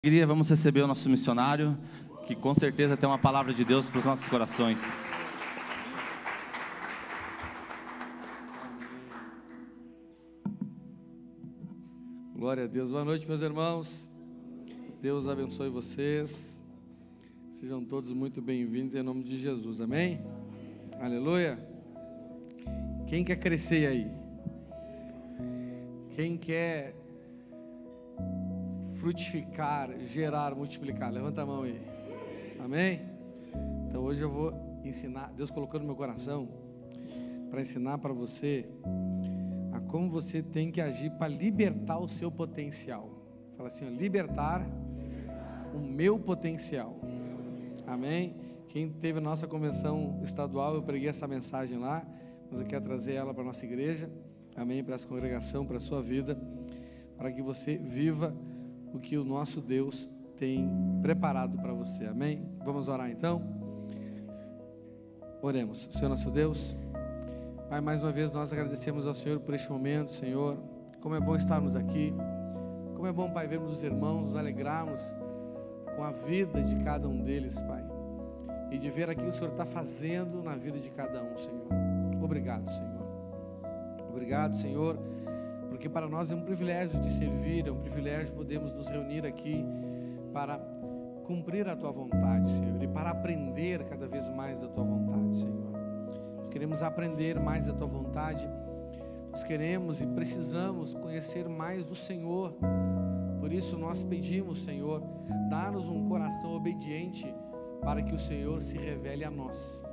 Alegria, vamos receber o nosso missionário, que com certeza tem uma palavra de Deus para os nossos corações. Glória a Deus. Boa noite, meus irmãos. Deus abençoe vocês. Sejam todos muito bem-vindos em nome de Jesus, amém? Aleluia. Quem quer crescer aí? Quem quer frutificar, gerar, multiplicar? Levanta a mão aí. Amém? Então hoje eu vou ensinar, Deus colocou no meu coração para ensinar para você a como você tem que agir para libertar o seu potencial. Fala assim, ó, libertar o meu potencial. Amém? Quem teve a nossa convenção estadual, eu preguei essa mensagem lá, mas eu quero trazer ela para a nossa igreja. Amém? Para essa congregação, para a sua vida, para que você viva o que o nosso Deus tem preparado para você, amém? Vamos orar então? Oremos. Senhor nosso Deus, Pai, mais uma vez nós agradecemos ao Senhor por este momento, Senhor. Como é bom estarmos aqui, como é bom, Pai, vermos os irmãos, nos alegrarmos com a vida de cada um deles, Pai, e de ver aquilo que o Senhor está fazendo na vida de cada um, Senhor. Obrigado, Senhor. Obrigado, Senhor, porque para nós é um privilégio de servir, é um privilégio podermos nos reunir aqui para cumprir a Tua vontade, Senhor, e para aprender cada vez mais da Tua vontade, Senhor. Nós queremos aprender mais da Tua vontade, nós queremos e precisamos conhecer mais do Senhor. Por isso nós pedimos, Senhor, dá-nos um coração obediente para que o Senhor se revele a nós.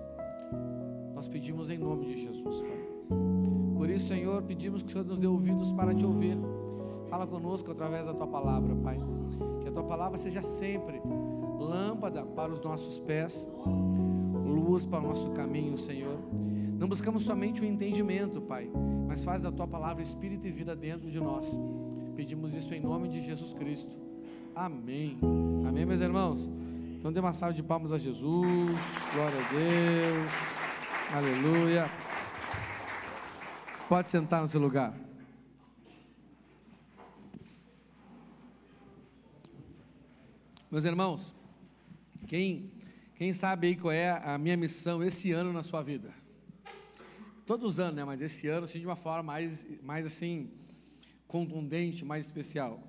Nós pedimos em nome de Jesus, Pai. Por isso, Senhor, pedimos que o Senhor nos dê ouvidos para te ouvir. Fala conosco através da Tua palavra, Pai. Que a Tua palavra seja sempre lâmpada para os nossos pés, luz para o nosso caminho, Senhor. Não buscamos somente o entendimento, Pai, mas faz da Tua palavra espírito e vida dentro de nós. Pedimos isso em nome de Jesus Cristo. Amém. Amém, meus irmãos? Então dê uma salva de palmas a Jesus. Glória a Deus. Aleluia. Pode sentar no seu lugar. Meus irmãos, quem sabe aí qual é a minha missão esse ano na sua vida? Todos os anos, né? Mas esse ano, assim, de uma forma mais assim, contundente, mais especial.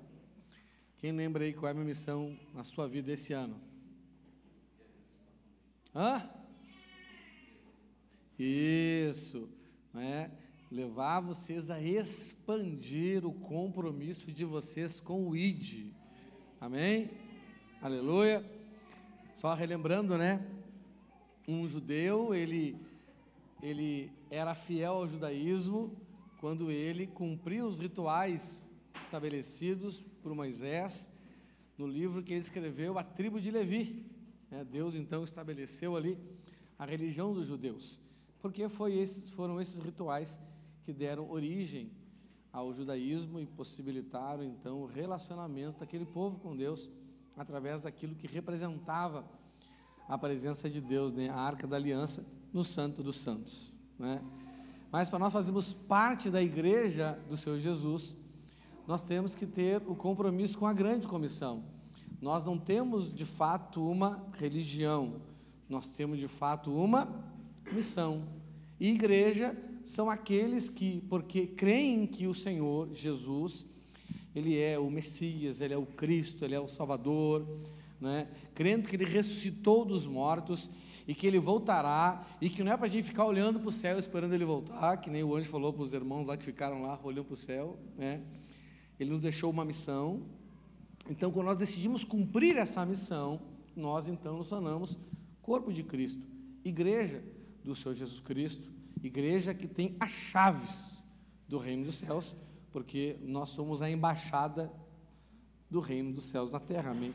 Quem lembra aí qual é a minha missão na sua vida esse ano? Isso, né? Levar vocês a expandir o compromisso de vocês com o ID. Amém? Aleluia. Só relembrando, né? Um judeu, ele era fiel ao judaísmo quando ele cumpria os rituais estabelecidos por Moisés no livro que ele escreveu, a tribo de Levi. Deus então estabeleceu ali a religião dos judeus, porque foram esses rituais que deram origem ao judaísmo e possibilitaram então o relacionamento daquele povo com Deus através daquilo que representava a presença de Deus, né? A Arca da Aliança no Santo dos Santos, né? Mas para nós fazermos parte da igreja do Senhor Jesus, nós temos que ter o compromisso com a grande comissão. Nós não temos de fato uma religião, nós temos de fato uma missão. E igreja são aqueles que, porque creem que o Senhor Jesus, Ele é o Messias, Ele é o Cristo, Ele é o Salvador, né? Crendo que Ele ressuscitou dos mortos e que Ele voltará, e que não é para a gente ficar olhando para o céu esperando Ele voltar, que nem o anjo falou para os irmãos lá que ficaram lá olhando para o céu, né? Ele nos deixou uma missão. Então, quando nós decidimos cumprir essa missão, nós então nos tornamos corpo de Cristo, igreja do Senhor Jesus Cristo, igreja que tem as chaves do reino dos céus, porque nós somos a embaixada do reino dos céus na terra, amém?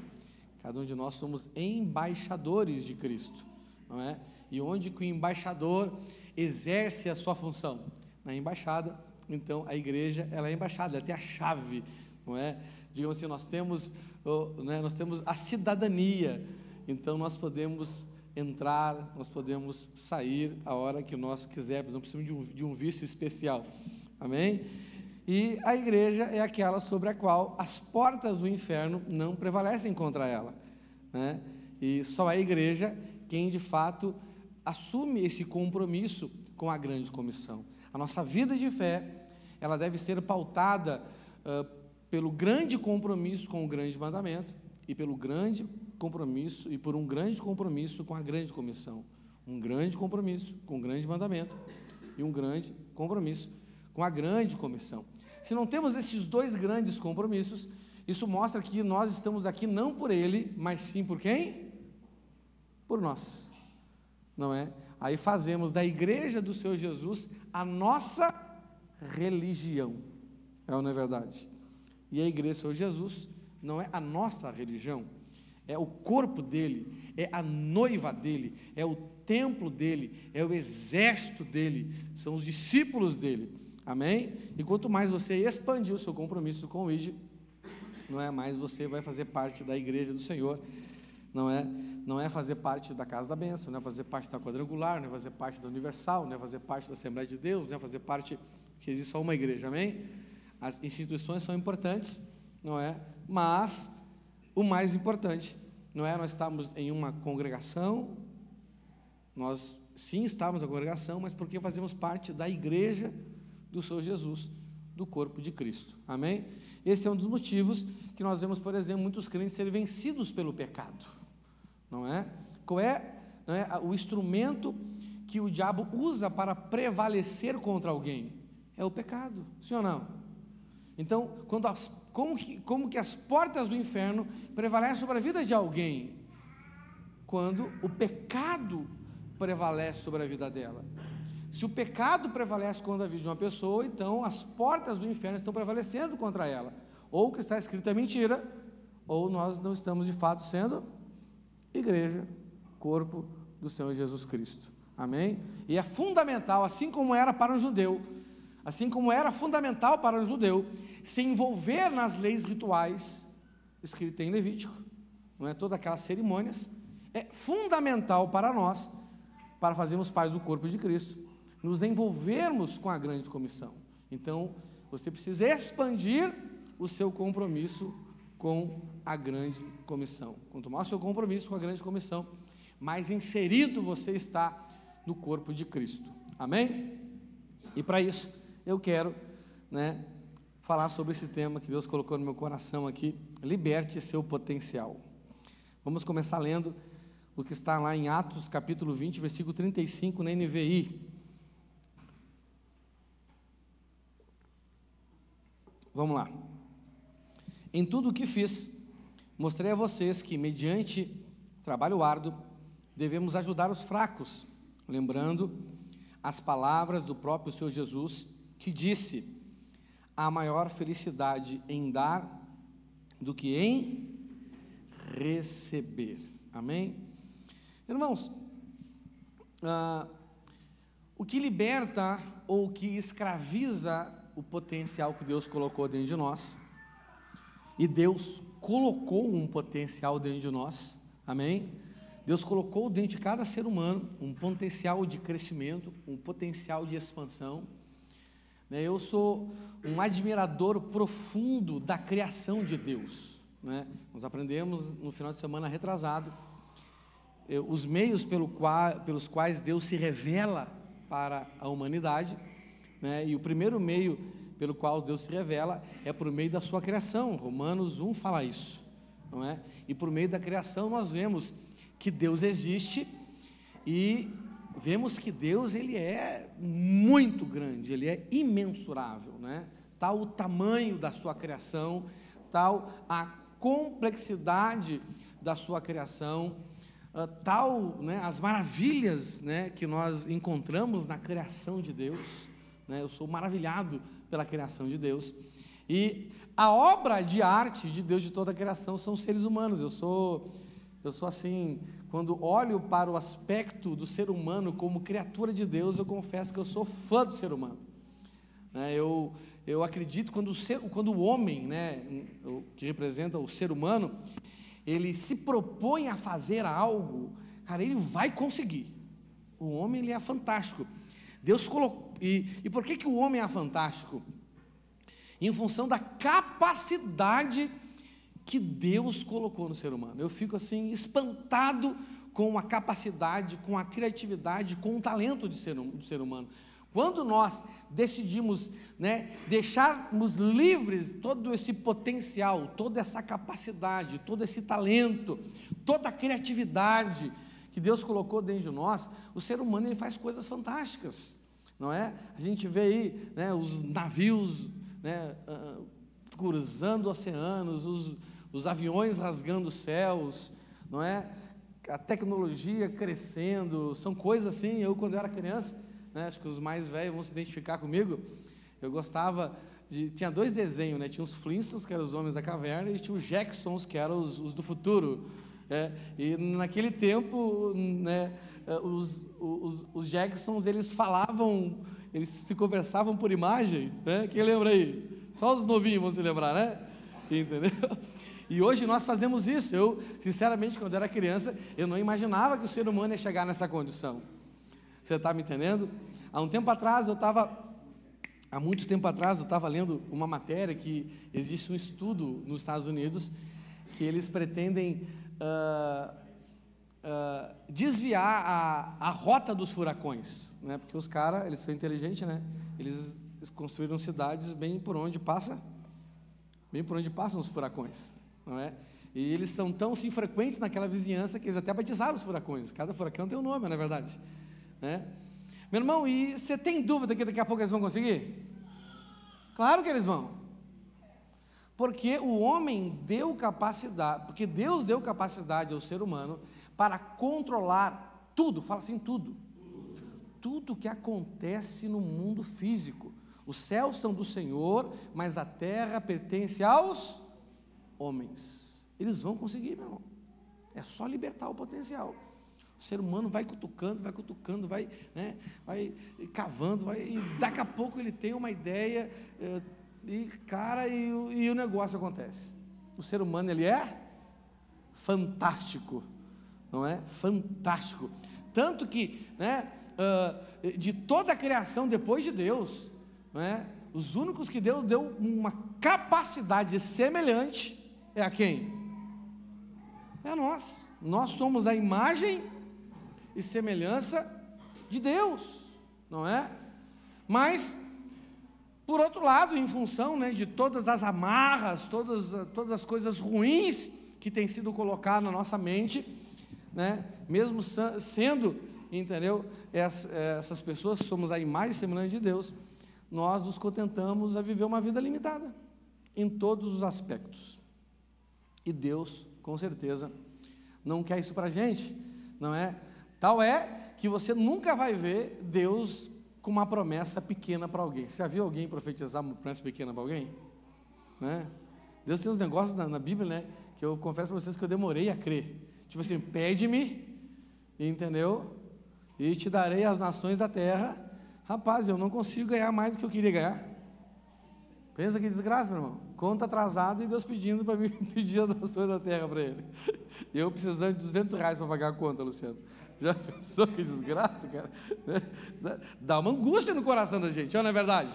Cada um de nós somos embaixadores de Cristo, não é? E onde que o embaixador exerce a sua função? Na embaixada. Então a igreja, ela é embaixada, ela tem a chave, não é? Digamos assim, nós temos a cidadania, então nós podemos entrar, nós podemos sair a hora que nós quisermos, não precisamos de um visto especial, amém? E a igreja é aquela sobre a qual as portas do inferno não prevalecem contra ela, né? E só a igreja quem de fato assume esse compromisso com a grande comissão. A nossa vida de fé, ela deve ser pautada pelo grande compromisso com o grande mandamento e pelo grande compromisso e por um grande compromisso com a grande comissão. Um grande compromisso com o grande mandamento e um grande compromisso com a grande comissão. Se não temos esses dois grandes compromissos, isso mostra que nós estamos aqui não por ele, mas sim por quem? Por nós, não é? Aí fazemos da igreja do Senhor Jesus a nossa religião, é ou não é verdade? E a igreja do Senhor Jesus não é a nossa religião, é o corpo dele, é a noiva dele, é o templo dele, é o exército dele, são os discípulos dele, amém? E quanto mais você expandir o seu compromisso com o ID, não é mais você vai fazer parte da igreja do Senhor, não é fazer parte da casa da bênção, não é fazer parte da quadrangular, não é fazer parte da universal, não é fazer parte da Assembleia de Deus, não é fazer parte, que existe só uma igreja, amém? As instituições são importantes, não é? Mas o mais importante, não é nós estamos em uma congregação, nós sim estamos na congregação, mas porque fazemos parte da igreja do Senhor Jesus, do corpo de Cristo, amém? Esse é um dos motivos que nós vemos, por exemplo, muitos crentes serem vencidos pelo pecado, não é? Qual é, não é o instrumento que o diabo usa para prevalecer contra alguém? É o pecado, sim ou não? Então, como que as portas do inferno prevalecem sobre a vida de alguém? Quando o pecado prevalece sobre a vida dela. Se o pecado prevalece contra a vida de uma pessoa, então as portas do inferno estão prevalecendo contra ela. Ou o que está escrito é mentira, ou nós não estamos de fato sendo igreja, corpo do Senhor Jesus Cristo, amém? E é fundamental, assim como era para um judeu, assim como era fundamental para um judeu se envolver nas leis rituais escritas em Levítico, não é, todas aquelas cerimônias, é fundamental para nós, para fazermos parte do corpo de Cristo, nos envolvermos com a grande comissão. Então, você precisa expandir o seu compromisso com a grande comissão. Quanto mais o seu compromisso com a grande comissão, mais inserido você está no corpo de Cristo, amém? E para isso, eu quero, né, falar sobre esse tema que Deus colocou no meu coração aqui, liberte seu potencial. Vamos começar lendo o que está lá em Atos capítulo 20, versículo 35 na NVI. Vamos lá. Em tudo o que fiz, mostrei a vocês que, mediante trabalho árduo, devemos ajudar os fracos, lembrando as palavras do próprio Senhor Jesus, que disse: há maior felicidade em dar do que em receber, amém? Irmãos, o que liberta ou o que escraviza o potencial que Deus colocou dentro de nós, e Deus colocou um potencial dentro de nós, amém? Deus colocou dentro de cada ser humano um potencial de crescimento, um potencial de expansão. Eu sou um admirador profundo da criação de Deus, né? Nós aprendemos no final de semana retrasado os meios pelos quais Deus se revela para a humanidade, né? E o primeiro meio pelo qual Deus se revela é por meio da sua criação. Romanos 1 fala isso, não é? E por meio da criação nós vemos que Deus existe e vemos que Deus, ele é muito grande, ele é imensurável, né? Tal o tamanho da sua criação, tal a complexidade da sua criação, tal, né, as maravilhas, né, que nós encontramos na criação de Deus, né? Eu sou maravilhado pela criação de Deus, e a obra de arte de Deus de toda a criação são os seres humanos. Eu sou assim, quando olho para o aspecto do ser humano como criatura de Deus, eu confesso que eu sou fã do ser humano, né? Eu acredito quando o homem, né, que representa o ser humano, ele se propõe a fazer algo, cara, ele vai conseguir. O homem, ele é fantástico. Deus colocou, e por que o homem é fantástico? em função da capacidade que Deus colocou no ser humano. Eu fico assim espantado com a capacidade, com a criatividade, com o talento do ser humano. Quando nós decidimos, deixarmos livres todo esse potencial, toda essa capacidade, todo esse talento, toda a criatividade que Deus colocou dentro de nós, o ser humano ele faz coisas fantásticas, não é? A gente vê aí, os navios, cruzando oceanos, os aviões rasgando os céus, não é? A tecnologia crescendo, são coisas assim. Eu, quando eu era criança, acho que os mais velhos vão se identificar comigo, eu gostava tinha dois desenhos, tinha os Flintstones, que eram os Homens da Caverna, e tinha os Jacksons, que eram os do futuro, e naquele tempo, os Jacksons, eles falavam, eles se conversavam por imagem, quem lembra aí? Só os novinhos vão se lembrar, entendeu? E hoje nós fazemos isso. Eu, sinceramente, quando eu era criança, eu não imaginava que o ser humano ia chegar nessa condição. Você está me entendendo? Há muito tempo atrás, eu estava lendo uma matéria que existe um estudo nos Estados Unidos que eles pretendem desviar a rota dos furacões, porque os caras, eles são inteligentes, eles construíram cidades bem por onde passam os furacões, não é? E eles são tão assim, frequentes naquela vizinhança que eles até batizaram os furacões. Cada furacão tem um nome, não é verdade? Meu irmão, e você tem dúvida que daqui a pouco eles vão conseguir? Claro que eles vão, porque o homem deu capacidade, porque Deus deu capacidade ao ser humano para controlar tudo, fala assim, tudo que acontece no mundo físico. Os céus são do Senhor, mas a terra pertence aos homens. Eles vão conseguir, meu irmão, é só libertar o potencial. O ser humano vai cutucando, vai cavando, e daqui a pouco ele tem uma ideia, e o negócio acontece. O ser humano, ele é fantástico, não é? Fantástico. Tanto que, de toda a criação depois de Deus, os únicos que Deus deu uma capacidade semelhante é a quem? É a nós. Nós somos a imagem e semelhança de Deus, não é? Mas, por outro lado, em função de todas as amarras, todas as coisas ruins que têm sido colocadas na nossa mente, mesmo sendo, entendeu, essas pessoas que somos a imagem e semelhança de Deus, nós nos contentamos a viver uma vida limitada, em todos os aspectos. E Deus, com certeza, não quer isso para a gente, não é? Tal é que você nunca vai ver Deus com uma promessa pequena para alguém. Você já viu alguém profetizar uma promessa pequena para alguém? Deus tem uns negócios na Bíblia, que eu confesso para vocês que eu demorei a crer. Tipo assim, pede-me, entendeu? E te darei as nações da terra. Rapaz, eu não consigo ganhar mais do que eu queria ganhar. Pensa que desgraça, meu irmão. Conta atrasada e Deus pedindo para mim pedir as nações da terra para ele. E eu precisando de R$200 para pagar a conta, Luciano. Já pensou que desgraça, cara? Dá uma angústia no coração da gente, não é verdade?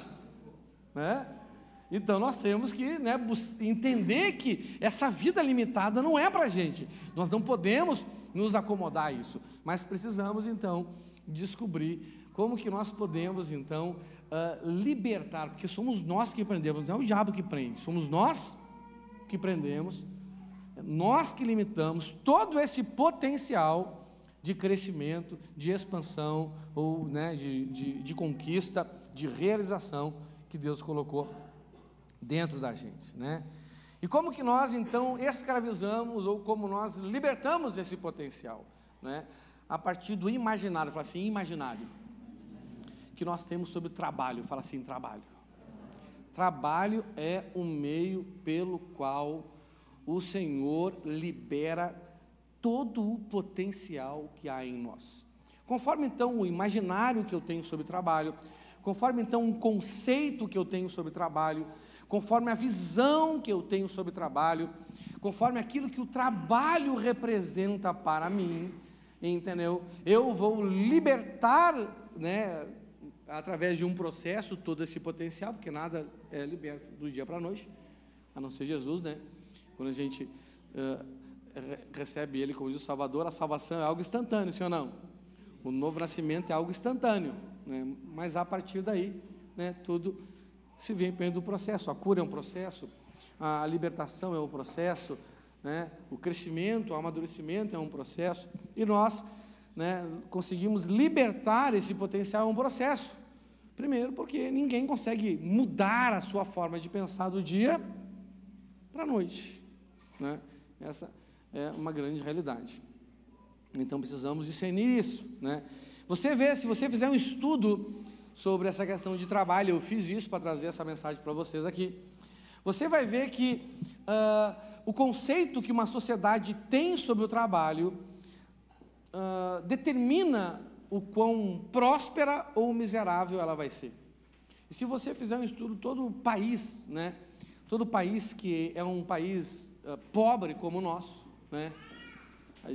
Então nós temos que entender que essa vida limitada não é para a gente. Nós não podemos nos acomodar a isso, mas precisamos então descobrir como que nós podemos então libertar, porque somos nós que prendemos, não é o diabo que prende, somos nós que prendemos, nós que limitamos todo esse potencial de crescimento, de expansão, ou de conquista, de realização que Deus colocou dentro da gente, E como que nós então escravizamos, ou como nós libertamos esse potencial, A partir do imaginário, fala assim, imaginário, que nós temos sobre trabalho, fala assim, trabalho. Trabalho é o meio pelo qual o Senhor libera todo o potencial que há em nós. Conforme então o imaginário que eu tenho sobre trabalho, conforme então o conceito que eu tenho sobre trabalho, conforme a visão que eu tenho sobre trabalho, conforme aquilo que o trabalho representa para mim, entendeu? Eu vou libertar, através de um processo, todo esse potencial, porque nada é liberto do dia para a noite, a não ser Jesus, né? Quando a gente recebe Ele como Jesus Salvador, a salvação é algo instantâneo, sim ou não? O novo nascimento é algo instantâneo, né? Mas a partir daí, né, tudo se vem pelo processo. A cura é um processo, a libertação é um processo, né? O crescimento, o amadurecimento é um processo, e nós, né, conseguimos libertar esse potencial, é um processo. Primeiro, porque ninguém consegue mudar a sua forma de pensar do dia para a noite, né? Essa é uma grande realidade. Então precisamos discernir isso, né? Você vê, se você fizer um estudo sobre essa questão de trabalho, eu fiz isso para trazer essa mensagem para vocês aqui. Você vai ver que o conceito que uma sociedade tem sobre o trabalho determina o quão próspera ou miserável ela vai ser. E se você fizer um estudo, todo o país, né? Todo país que é um país pobre como o nosso, né?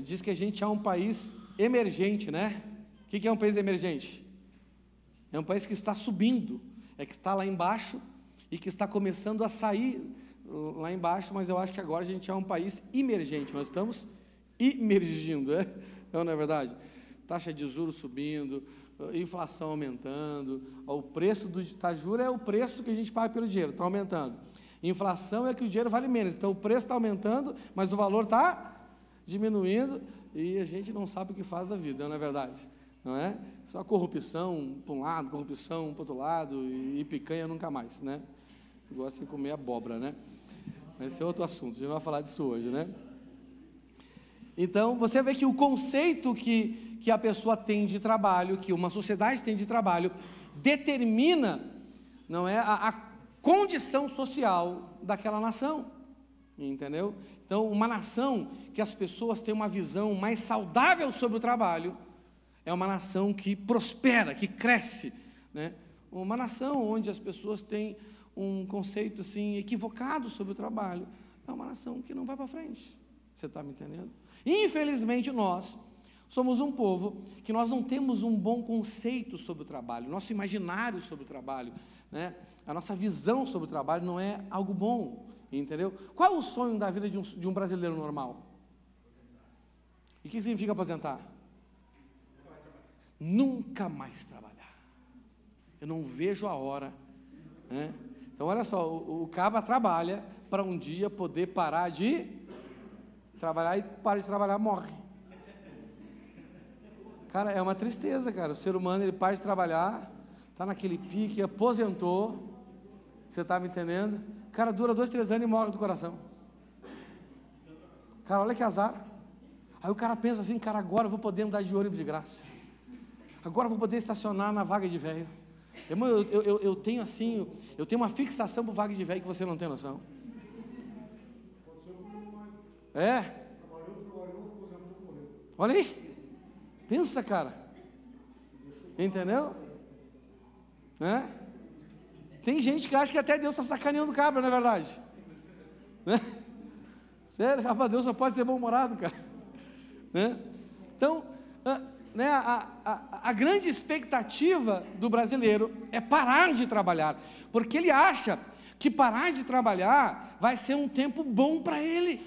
Diz que a gente é um país emergente, né? O que é um país emergente? É um país que está subindo, é que está lá embaixo e que está começando a sair lá embaixo, mas eu acho que agora a gente é um país emergente, nós estamos emergindo, não é verdade? Taxa de juros subindo, inflação aumentando, o preço do juro é o preço que a gente paga pelo dinheiro, está aumentando. Inflação é que o dinheiro vale menos, então o preço está aumentando, mas o valor está diminuindo, e a gente não sabe o que faz da vida, não é verdade? Não é? Só corrupção para um lado, corrupção para o outro lado, e picanha nunca mais, né? Gostam de comer abóbora, né? Esse é outro assunto, a gente não vai falar disso hoje, né? Então, você vê que o conceito que a pessoa tem de trabalho, que uma sociedade tem de trabalho, determina, não é, a condição social daquela nação, entendeu? Então, uma nação que as pessoas têm uma visão mais saudável sobre o trabalho, é uma nação que prospera, que cresce, né? Uma nação onde as pessoas têm um conceito assim equivocado sobre o trabalho, é uma nação que não vai para frente. Você está me entendendo? Infelizmente nós somos um povo que nós não temos um bom conceito sobre o trabalho, nosso imaginário sobre o trabalho, né? A nossa visão sobre o trabalho não é algo bom, entendeu? Qual é o sonho da vida de um brasileiro normal? E o que significa aposentar? Nunca mais trabalhar. Eu não vejo a hora, né? Então olha só, o caba trabalha para um dia poder parar de trabalhar, e para de trabalhar morre. Cara, é uma tristeza, cara. O ser humano, ele para de trabalhar, está naquele pique, aposentou, você está me entendendo? Cara, dura 2, 3 anos e morre do coração. Cara, olha que azar. Aí o cara pensa assim, cara, agora eu vou poder andar de ônibus de graça. Agora eu vou poder estacionar na vaga de velho. Irmão, eu tenho assim, eu tenho uma fixação por vaga de velho que você não tem noção. É? Olha aí. Pensa, cara. Entendeu? É? Tem gente que acha que até Deus está sacaneando o cabra, não é verdade? Né? Sério, rapaz, Deus só pode ser bom-humorado, cara. Né? Então, né, a grande expectativa do brasileiro é parar de trabalhar, porque ele acha que parar de trabalhar vai ser um tempo bom para ele,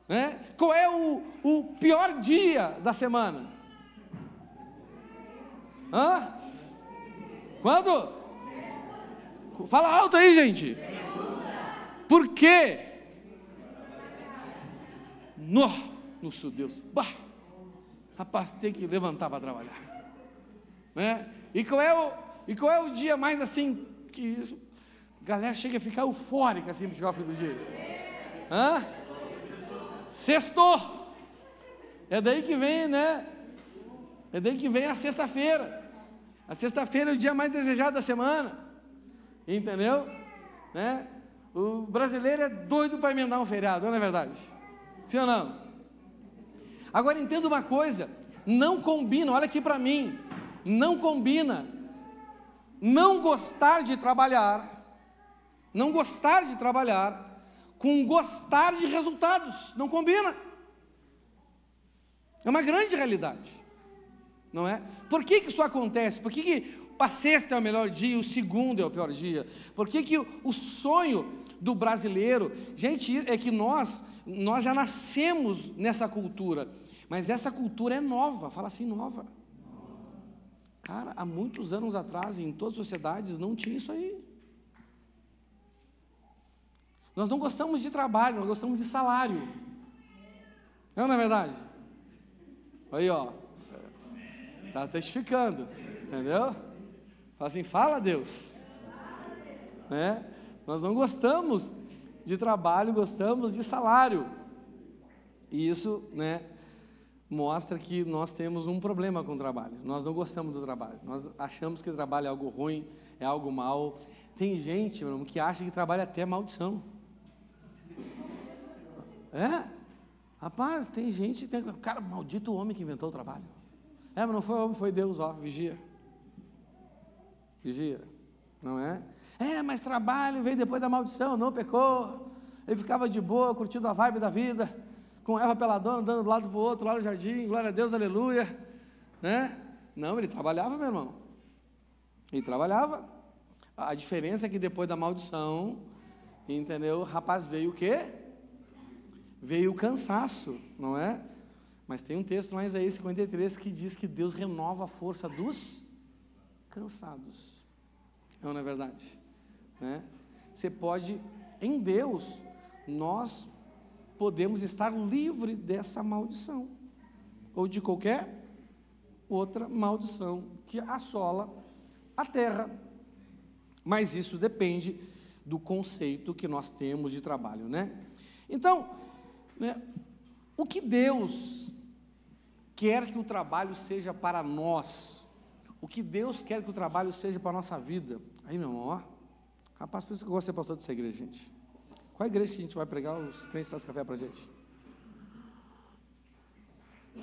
né? Qual é o pior dia da semana? Quando? Fala alto aí, gente. Por quê? Nosso Deus, rapaz, tem que levantar para trabalhar, né? E qual é o dia mais assim que a galera chega a ficar eufórica assim para chegar ao fim do dia? Sextou. É daí que vem, né? É daí que vem a sexta-feira. A sexta-feira é o dia mais desejado da semana, entendeu? Né? O brasileiro é doido para emendar um feriado, não é verdade? Sim ou não? Agora entenda uma coisa, não combina, olha aqui para mim, não combina não gostar de trabalhar com gostar de resultados, não combina. É uma grande realidade, não é? Por que isso acontece? Por que a sexta é o melhor dia e o segundo é o pior dia? Por que que o sonho do brasileiro, gente, é que nós já nascemos nessa cultura, mas essa cultura é nova, fala assim, nova. Cara, há muitos anos atrás, em todas as sociedades, não tinha isso aí. Nós não gostamos de trabalho, nós gostamos de salário. Não é verdade? Aí, ó, está testificando, entendeu? Fala assim, fala Deus. Né? Nós não gostamos de trabalho, gostamos de salário. E isso, né, mostra que nós temos um problema com o trabalho. Nós não gostamos do trabalho. Nós achamos que o trabalho é algo ruim, é algo mal. Tem gente, meu irmão, que acha que trabalho é até maldição. Rapaz, tem gente, cara, maldito o homem que inventou o trabalho. Mas não foi o homem, foi Deus, ó, vigia. Vigia, não é? Mas trabalho veio depois da maldição, não pecou. Ele ficava de boa, curtindo a vibe da vida, com Eva peladona, andando de um lado para o outro, lá no jardim, glória a Deus, aleluia, né? Não, ele trabalhava, meu irmão. Ele trabalhava. A diferença é que depois da maldição, entendeu? Rapaz, veio o quê? Veio o cansaço, não é? Mas tem um texto lá em Isaías 53 que diz que Deus renova a força dos cansados. Não é verdade? Né? Você pode, em Deus, nós podemos estar livre dessa maldição, ou de qualquer outra maldição que assola a terra. Mas isso depende do conceito que nós temos de trabalho, né? Então, né, o que Deus quer que o trabalho seja para nós, o que Deus quer que o trabalho seja para a nossa vida. Aí, meu irmão, ó, rapaz, por isso que eu gosto de ser pastor dessa igreja, gente. Qual é a igreja que a gente vai pregar? Os crentes trazem café para a gente.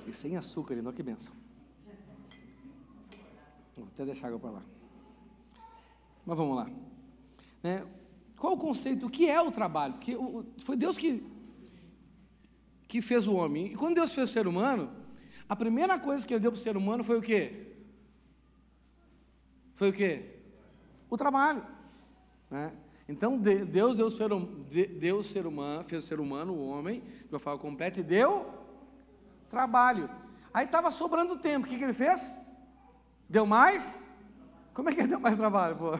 E sem açúcar, ainda, que bênção. Vou até deixar água para lá. Mas vamos lá. Né? Qual o conceito? O que é o trabalho? Porque foi Deus que fez o homem. E quando Deus fez o ser humano, a primeira coisa que Ele deu para o ser humano foi o quê? Foi o quê? O trabalho. Né? Então, Deus deu o ser humano, fez o ser humano, o homem, de uma forma completa, e deu trabalho. Aí estava sobrando tempo. O que Ele fez? Deu mais? Como é que Ele deu mais trabalho, pô?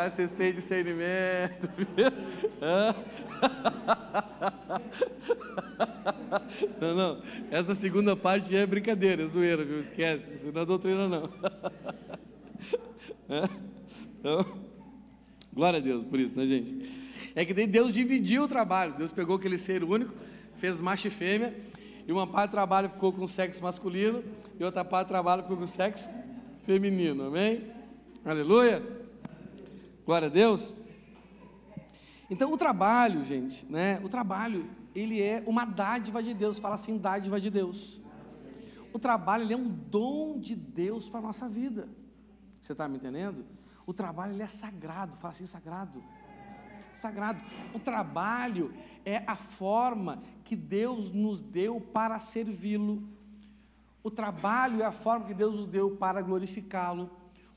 Vocês têm discernimento. Não, essa segunda parte é brincadeira, é zoeira, viu? Esquece, isso não é doutrina, não. Então, glória a Deus por isso, né, gente? É que daí Deus dividiu o trabalho. Deus pegou aquele ser único, fez macho e fêmea, e uma parte do trabalho ficou com o sexo masculino, e outra parte do trabalho ficou com o sexo feminino, amém? Aleluia! Glória a Deus. Então o trabalho, gente, né? O trabalho, ele é uma dádiva de Deus. Fala assim, dádiva de Deus. O trabalho, ele é um dom de Deus para a nossa vida. Você está me entendendo? O trabalho, ele é sagrado. Fala assim, sagrado. Sagrado. O trabalho é a forma que Deus nos deu para servi-lo. O trabalho é a forma que Deus nos deu para glorificá-lo.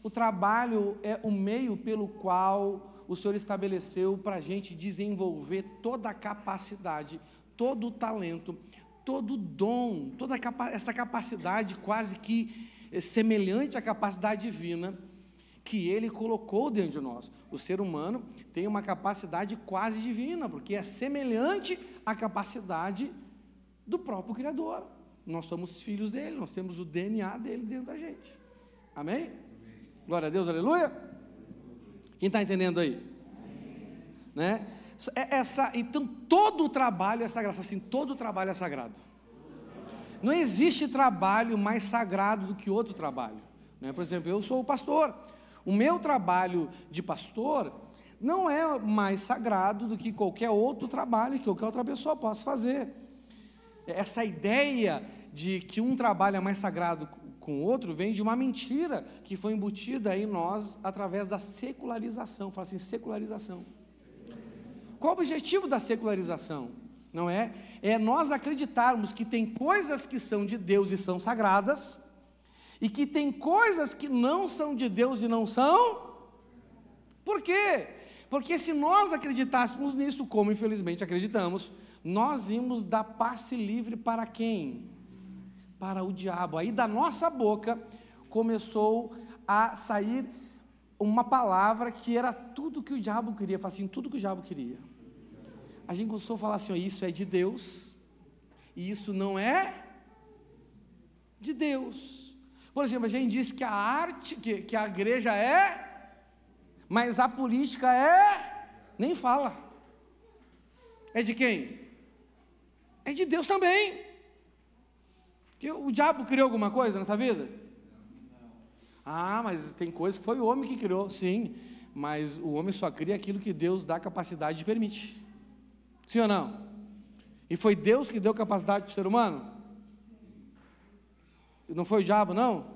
O trabalho é o meio pelo qual o Senhor estabeleceu para a gente desenvolver toda a capacidade, todo o talento, todo o dom, toda essa capacidade quase que semelhante à capacidade divina que Ele colocou dentro de nós. O ser humano tem uma capacidade quase divina, porque é semelhante à capacidade do próprio Criador. Nós somos filhos dele, nós temos o DNA dele dentro da gente. Amém? Glória a Deus, aleluia. Quem está entendendo aí? Né? Então, todo o trabalho é sagrado. Assim, todo o trabalho é sagrado. Não existe trabalho mais sagrado do que outro trabalho. Né? Por exemplo, eu sou o pastor. O meu trabalho de pastor não é mais sagrado do que qualquer outro trabalho que qualquer outra pessoa possa fazer. Essa ideia de que um trabalho é mais sagrado com o outro vem de uma mentira que foi embutida em nós através da secularização. Fala assim, secularização. Qual o objetivo da secularização? Não é? É nós acreditarmos que tem coisas que são de Deus e são sagradas, e que tem coisas que não são de Deus e não são. Por quê? Porque se nós acreditássemos nisso, como infelizmente acreditamos, nós íamos dar passe livre para quem? Para o diabo. Aí da nossa boca começou a sair uma palavra que era tudo que o diabo queria, assim, tudo que o diabo queria. A gente começou a falar assim, ó, isso é de Deus, e isso não é de Deus. Por exemplo, a gente diz que a arte, que a igreja é, mas a política é, nem fala. É de quem? É de Deus também. Que o diabo criou alguma coisa nessa vida? Ah, mas tem coisa que foi o homem que criou. Sim, mas o homem só cria aquilo que Deus dá capacidade e permite. Sim ou não? E foi Deus que deu capacidade para o ser humano? Não foi o diabo, não?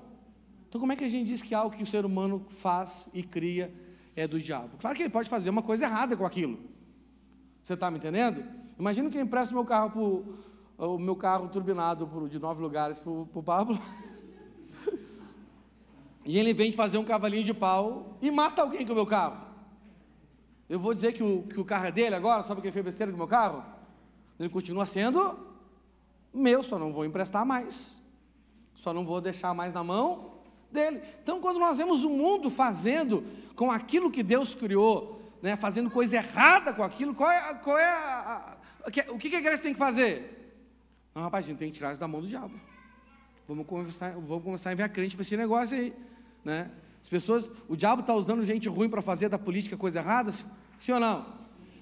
Então como é que a gente diz que algo que o ser humano faz e cria é do diabo? Claro que ele pode fazer uma coisa errada com aquilo. Você está me entendendo? Imagina que eu empresto o meu carro turbinado de 9 lugares para o Pablo. E ele vem fazer um cavalinho de pau e mata alguém com o meu carro. Eu vou dizer que o carro é dele agora, só porque ele fez besteira com o meu carro? Ele continua sendo meu, só não vou emprestar mais. Só não vou deixar mais na mão dele. Então, quando nós vemos o mundo fazendo com aquilo que Deus criou, né, fazendo coisa errada com aquilo, o que a igreja tem que fazer? Não, rapaz, a gente tem que tirar isso da mão do diabo. Vamos começar a enviar crente para esse negócio aí, né? As pessoas, o diabo está usando gente ruim para fazer da política coisa errada, sim ou não?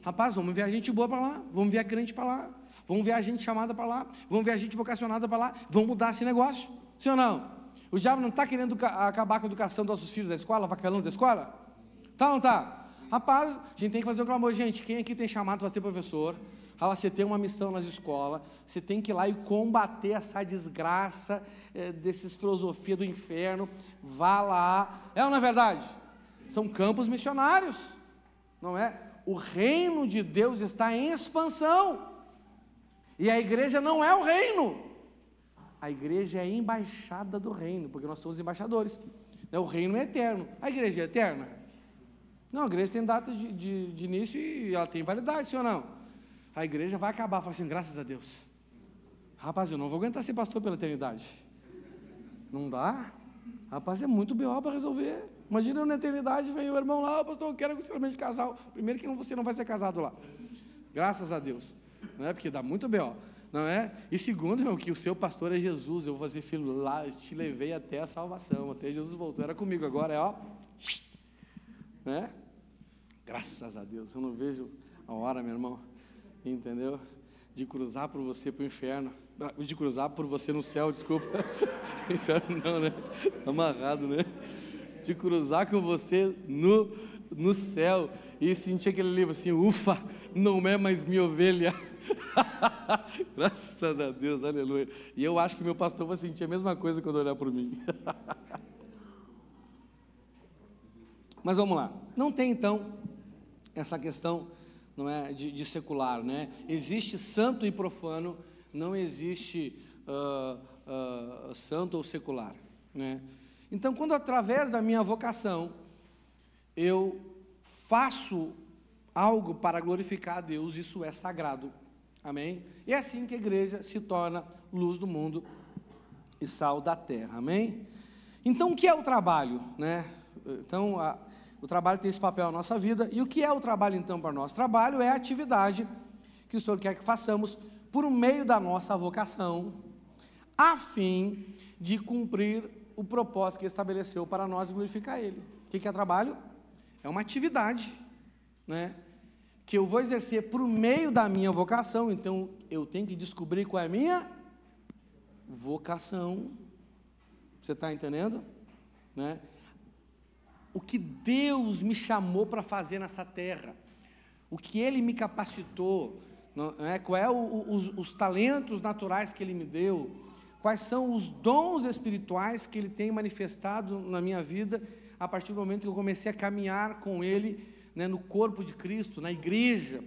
Rapaz, vamos enviar gente boa para lá, vamos enviar crente para lá, vamos enviar gente chamada para lá, vamos enviar gente vocacionada para lá, vamos mudar esse negócio, sim ou não? O diabo não está querendo acabar com a educação dos nossos filhos da escola, vacalhando da escola? Tá ou não tá? Rapaz, a gente tem que fazer um clamor, gente, quem aqui tem chamado para ser professor? Você tem uma missão nas escolas, você tem que ir lá e combater essa desgraça desses filosofia do inferno, vá lá, é ou não é verdade? São campos missionários, não é? O reino de Deus está em expansão, e a igreja não é o reino, a igreja é a embaixada do reino, porque nós somos embaixadores, o reino é eterno, a igreja é eterna? Não, a igreja tem data de início e ela tem validade, sim ou não? A igreja vai acabar, fala assim, graças a Deus. Rapaz, eu não vou aguentar ser pastor pela eternidade. Não dá? Rapaz, é muito B.O. para resolver. Imagina eu na eternidade, vem o irmão lá, pastor, eu quero sinceramente casar. Primeiro que você não vai ser casado lá. Graças a Deus. Não é? Porque dá muito B.O., não é? E segundo, irmão, que o seu pastor é Jesus. Eu vou fazer, filho, lá, eu te levei até a salvação, até Jesus voltou. Era comigo agora, é ó. Né? Graças a Deus. Eu não vejo a hora, meu irmão. Entendeu? De cruzar por você para o inferno, de cruzar por você no céu, desculpa, inferno não, né? Amarrado, né? De cruzar com você no céu e sentir aquele livro assim, ufa, não é mais minha ovelha. Graças a Deus, aleluia. E eu acho que meu pastor vai sentir a mesma coisa quando olhar por mim. Mas vamos lá, não tem então essa questão, não é, de secular, né? Existe santo e profano, não existe santo ou secular, né? Então, quando através da minha vocação eu faço algo para glorificar a Deus, isso é sagrado, amém? E é assim que a igreja se torna luz do mundo e sal da terra, amém? Então, o que é o trabalho, né? Então, o trabalho tem esse papel na nossa vida. E o que é o trabalho, então, para nós? Trabalho é a atividade que o Senhor quer que façamos por meio da nossa vocação, a fim de cumprir o propósito que estabeleceu para nós glorificar Ele. O que é trabalho? É uma atividade, né, que eu vou exercer por meio da minha vocação. Então, eu tenho que descobrir qual é a minha vocação. Você está entendendo? Né? O que Deus me chamou para fazer nessa terra, o que Ele me capacitou, qual é os talentos naturais que Ele me deu, quais são os dons espirituais que Ele tem manifestado na minha vida, a partir do momento que eu comecei a caminhar com Ele, né, no corpo de Cristo, na igreja,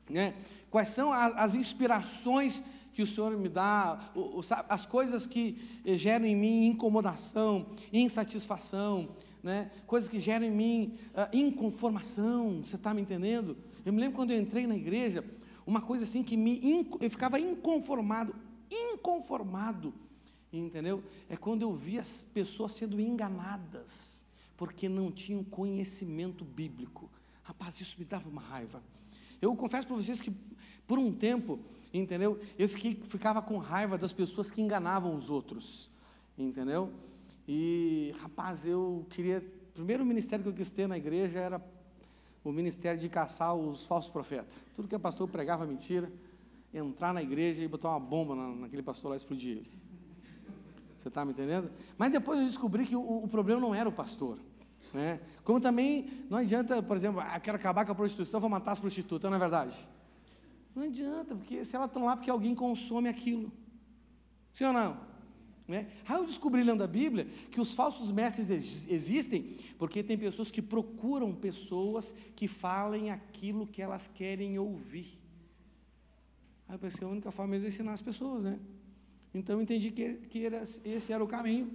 né? Quais são as inspirações que o Senhor me dá, as coisas que geram em mim incomodação, insatisfação, né? Coisas que geram em mim inconformação, você está me entendendo? Eu me lembro quando eu entrei na igreja, uma coisa assim que eu ficava inconformado, entendeu? É quando eu via as pessoas sendo enganadas, porque não tinham conhecimento bíblico. Rapaz, isso me dava uma raiva. Eu confesso para vocês que, por um tempo, entendeu? Eu ficava com raiva das pessoas que enganavam os outros, entendeu? E, rapaz, o primeiro ministério que eu quis ter na igreja era o ministério de caçar os falsos profetas. Tudo que o pastor pregava mentira, entrar na igreja e botar uma bomba naquele pastor lá e explodir ele. Você está me entendendo? Mas depois eu descobri que o problema não era o pastor, né? Como também não adianta, por exemplo, quero acabar com a prostituição, vou matar as prostitutas, não é verdade? Não adianta, porque se elas estão lá porque alguém consome aquilo. Sim ou não? Né? Aí eu descobri lendo a Bíblia que os falsos mestres existem porque tem pessoas que procuram pessoas que falem aquilo que elas querem ouvir. Aí eu pensei, a única forma é ensinar as pessoas, né? Então eu entendi que esse era o caminho,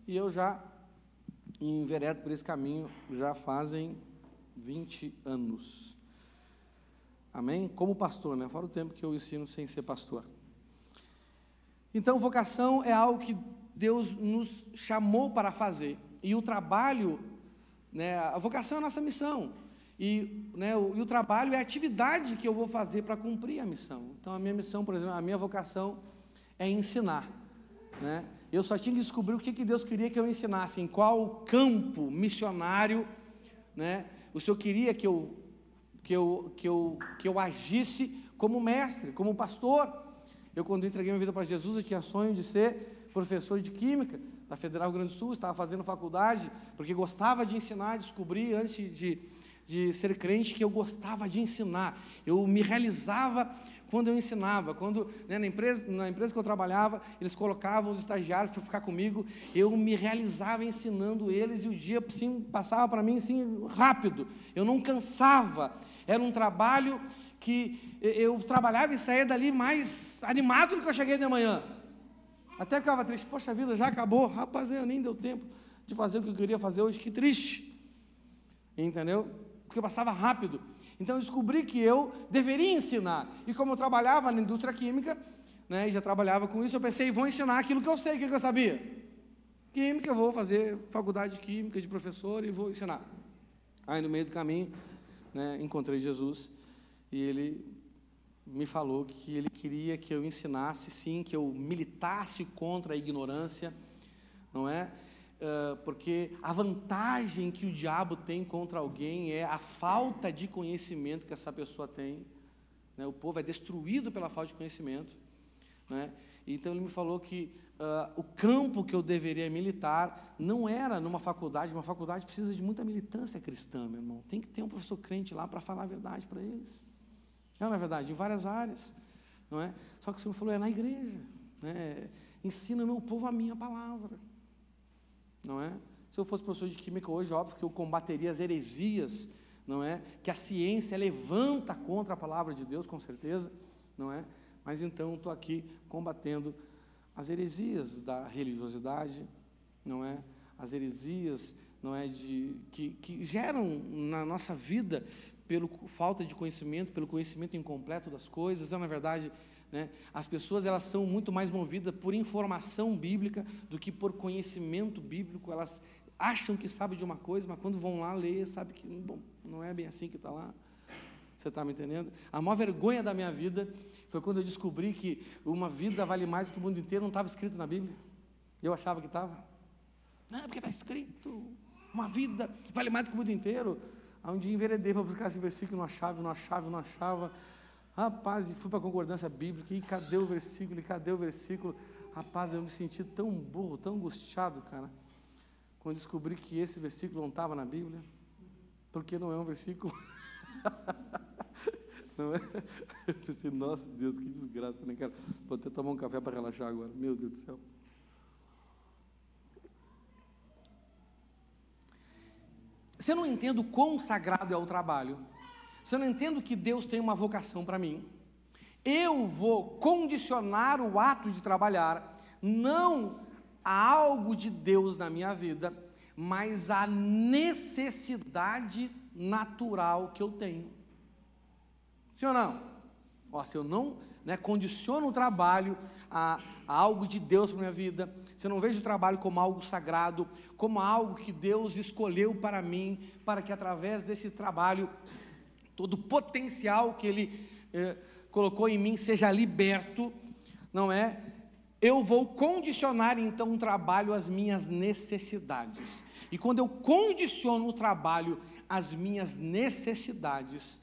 e eu já enveredo por esse caminho já fazem 20 anos. Amém? Como pastor, né? Fora o tempo que eu ensino sem ser pastor. Então, vocação é algo que Deus nos chamou para fazer, e o trabalho, né, a vocação é a nossa missão, e o trabalho é a atividade que eu vou fazer para cumprir a missão. Então, a minha missão, por exemplo, a minha vocação é ensinar, né? Eu só tinha que descobrir o que Deus queria que eu ensinasse, em qual campo missionário, né? O Senhor queria que eu agisse como mestre, como pastor. Eu, quando entreguei minha vida para Jesus, eu tinha sonho de ser professor de Química da Federal Rio Grande do Sul, estava fazendo faculdade, porque gostava de ensinar, descobri antes de ser crente que eu gostava de ensinar, eu me realizava quando eu ensinava, quando, né, na empresa que eu trabalhava, eles colocavam os estagiários para ficar comigo, eu me realizava ensinando eles, e o dia assim, passava para mim assim, rápido, eu não cansava, era um trabalho que eu trabalhava e saía dali mais animado do que eu cheguei de manhã, até ficava triste, poxa vida, já acabou, rapaz, eu nem deu tempo de fazer o que eu queria fazer hoje, que triste, entendeu? Porque eu passava rápido. Então eu descobri que eu deveria ensinar, e como eu trabalhava na indústria química, né, e já trabalhava com isso, eu pensei, vou ensinar aquilo que eu sei, o que eu sabia? Química, eu vou fazer faculdade de química, de professor, e vou ensinar. Aí no meio do caminho, né, encontrei Jesus, e ele me falou que ele queria que eu ensinasse, sim, que eu militasse contra a ignorância, não é? Porque a vantagem que o diabo tem contra alguém é a falta de conhecimento que essa pessoa tem, né? O povo é destruído pela falta de conhecimento, né? Então ele me falou que o campo que eu deveria militar não era numa faculdade. Uma faculdade precisa de muita militância cristã, meu irmão, tem que ter um professor crente lá para falar a verdade para eles, não é verdade? Em várias áreas, não é? Só que o Senhor falou, é na igreja, né? Ensina meu povo a minha palavra, não é? Se eu fosse professor de química hoje, óbvio que eu combateria as heresias, não é? Que a ciência levanta contra a palavra de Deus, com certeza, não é? Mas então estou aqui combatendo as heresias da religiosidade, não é? As heresias, não é, que geram na nossa vida pela falta de conhecimento, pelo conhecimento incompleto das coisas. Então, na verdade, né, as pessoas, elas são muito mais movidas por informação bíblica do que por conhecimento bíblico. Elas acham que sabem de uma coisa, mas quando vão lá ler, sabem que bom, não é bem assim que está lá. Você está me entendendo? A maior vergonha da minha vida foi quando eu descobri que uma vida vale mais do que o mundo inteiro. Não estava escrito na Bíblia. Eu achava que estava. Não, porque está escrito, uma vida vale mais do que o mundo inteiro. Aí um dia enveredei para buscar esse versículo, não achava. Rapaz, e fui para a concordância bíblica, e cadê o versículo? Rapaz, eu me senti tão burro, tão angustiado, cara, quando descobri que esse versículo não estava na Bíblia, porque não é um versículo. Não é? Eu pensei, nossa Deus, que desgraça, né, cara? Vou até tomar um café para relaxar agora, meu Deus do céu. Se eu não entendo quão sagrado é o trabalho, se eu não entendo que Deus tem uma vocação para mim, eu vou condicionar o ato de trabalhar, não a algo de Deus na minha vida, mas a necessidade natural que eu tenho. Sim ou não? Se eu não condiciono o trabalho a algo de Deus para a minha vida, se eu não vejo o trabalho como algo sagrado, como algo que Deus escolheu para mim, para que através desse trabalho, todo o potencial que Ele colocou em mim seja liberto, não é? Eu vou condicionar então o trabalho às minhas necessidades. E quando eu condiciono o trabalho às minhas necessidades,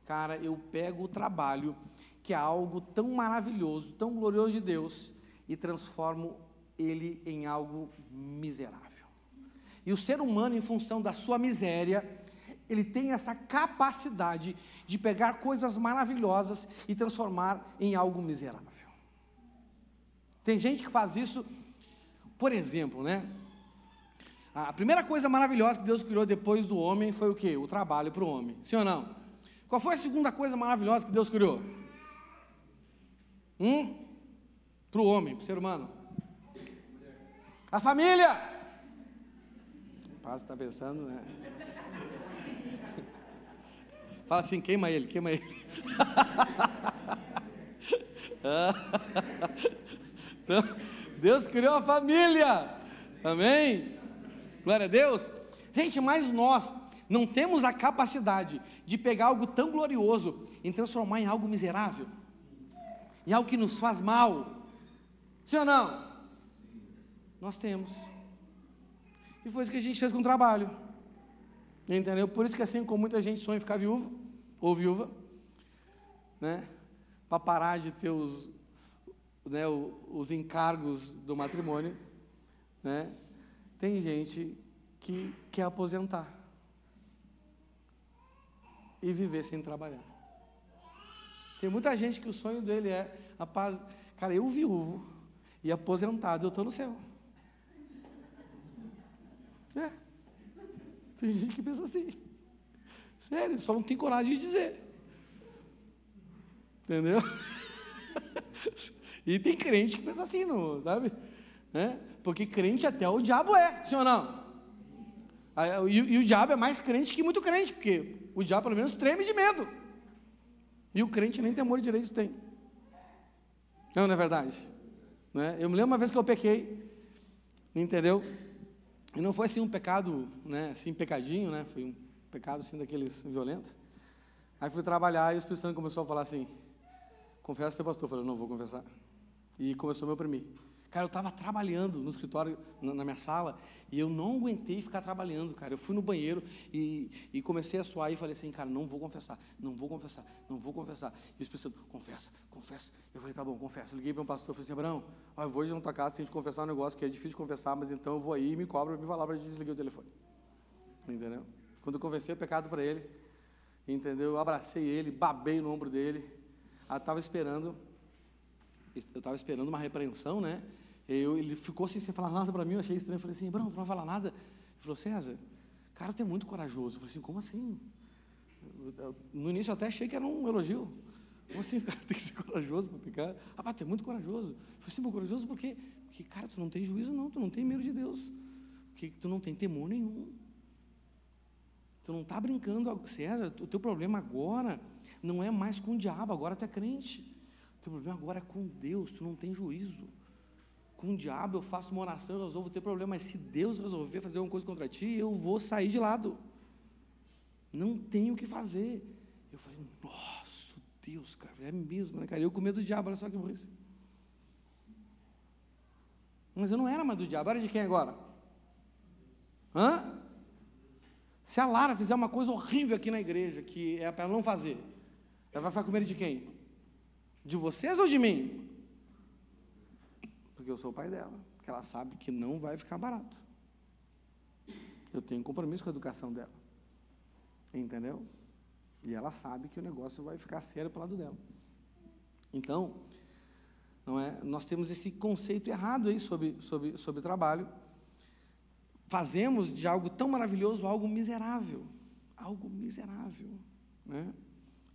cara, eu pego o trabalho, que é algo tão maravilhoso, tão glorioso de Deus, e transformo ele em algo miserável. E o ser humano, em função da sua miséria, ele tem essa capacidade de pegar coisas maravilhosas e transformar em algo miserável. Tem gente que faz isso, por exemplo, a primeira coisa maravilhosa que Deus criou depois do homem foi o quê? O trabalho para o homem, sim ou não? Qual foi a segunda coisa maravilhosa que Deus criou? Para o homem, para o ser humano? A família. O pastor está pensando, né? Fala assim, queima ele. Então, Deus criou a família, amém? Glória a Deus. Gente, mas nós não temos a capacidade de pegar algo tão glorioso e transformar em algo miserável, em algo que nos faz mal, sim ou não? Nós temos. E foi isso que a gente fez com o trabalho, entendeu? Por isso que assim como muita gente sonha em ficar viúvo ou viúva, para parar de ter os encargos do matrimônio, tem gente que quer aposentar e viver sem trabalhar. Tem muita gente que o sonho dele é, rapaz, cara, eu viúvo e aposentado, eu estou no céu. Tem gente que pensa assim, sério, só não tem coragem de dizer, entendeu? E tem crente que pensa assim, não, sabe? Porque crente até o diabo sim ou não? E o diabo é mais crente que muito crente, porque o diabo pelo menos treme de medo, e o crente nem temor de direito tem. Não é verdade? Eu me lembro uma vez que eu pequei, entendeu? E não foi assim um pecado, assim pecadinho, foi um pecado assim daqueles violentos. Aí fui trabalhar e o Espírito Santo começou a falar assim, confessa teu pastor. Eu falei, não vou confessar. E começou a me oprimir. Cara, eu estava trabalhando no escritório, na minha sala, e eu não aguentei ficar trabalhando, cara. Eu fui no banheiro e comecei a suar e falei assim, cara, não vou confessar. E o Espírito Santo, confessa. Eu falei, tá bom, confessa. Liguei para um pastor, falei assim, Abraão, eu vou hoje na tua casa, tem que confessar um negócio que é difícil de confessar, mas então eu vou aí e me cobra, me falar para desliguei o telefone. Entendeu? Quando eu confessei o pecado para ele, entendeu? Eu abracei ele, babei no ombro dele. Eu estava esperando uma repreensão, ele ficou assim, sem falar nada para mim, eu achei estranho, eu falei assim, Abraão, tu não vai falar nada? Ele falou, César, cara, tu é muito corajoso. Eu falei assim, como assim? No início eu até achei que era um elogio. Como assim, cara, tem que ser corajoso para pecar? Rapaz, tu é muito corajoso. Eu falei assim, corajoso por quê? Porque, cara, tu não tem juízo não, tu não tem medo de Deus, porque tu não tem temor nenhum. Tu não está brincando, César, o teu problema agora não é mais com o diabo, agora tu é crente. O teu problema agora é com Deus, tu não tem juízo. Com o diabo eu faço uma oração, eu resolvo o teu problema, mas se Deus resolver fazer alguma coisa contra ti, eu vou sair de lado. Não tenho o que fazer. Eu falei, nossa, Deus, cara, é mesmo, cara? Eu com medo do diabo, olha só que burrice. Mas eu não era mais do diabo, era de quem agora? Se a Lara fizer uma coisa horrível aqui na igreja, que é para ela não fazer, ela vai ficar com medo de quem? De vocês ou de mim? Porque eu sou o pai dela, porque ela sabe que não vai ficar barato. Eu tenho compromisso com a educação dela, entendeu? E ela sabe que o negócio vai ficar sério para o lado dela. Então, nós temos esse conceito errado aí sobre trabalho. Fazemos de algo tão maravilhoso algo miserável,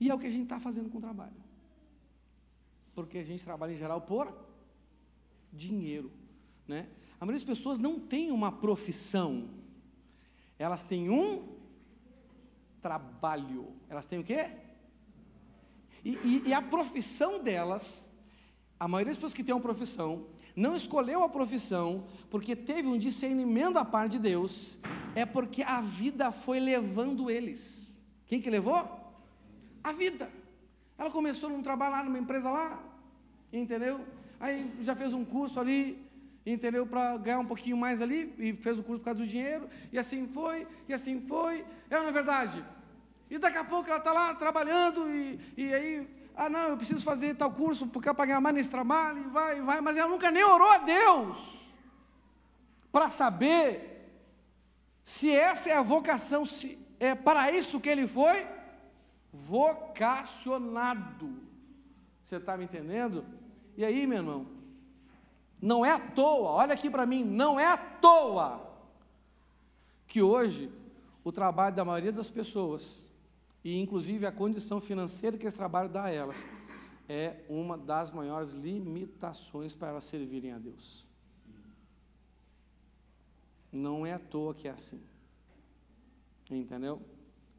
E é o que a gente está fazendo com o trabalho. Porque a gente trabalha em geral por dinheiro, né? A maioria das pessoas não tem uma profissão, elas têm um trabalho. Elas têm o quê? E a profissão delas, a maioria das pessoas que tem uma profissão, não escolheu a profissão porque teve um discernimento da parte de Deus, é porque a vida foi levando eles. Quem que levou? A vida. Ela começou num trabalho lá, numa empresa lá, entendeu? Aí já fez um curso ali, entendeu? Para ganhar um pouquinho mais ali, e fez o curso por causa do dinheiro, e assim foi, é uma verdade. E daqui a pouco ela está lá trabalhando, e aí, não, eu preciso fazer tal curso, porque para ganhar mais nesse trabalho, e vai, mas ela nunca nem orou a Deus, para saber, se essa é a vocação, se é para isso que ele foi vocacionado. Você está me entendendo? E aí, meu irmão, não é à toa, olha aqui para mim, não é à toa que hoje o trabalho da maioria das pessoas, e inclusive a condição financeira que esse trabalho dá a elas, é uma das maiores limitações para elas servirem a Deus. Não é à toa que é assim, entendeu?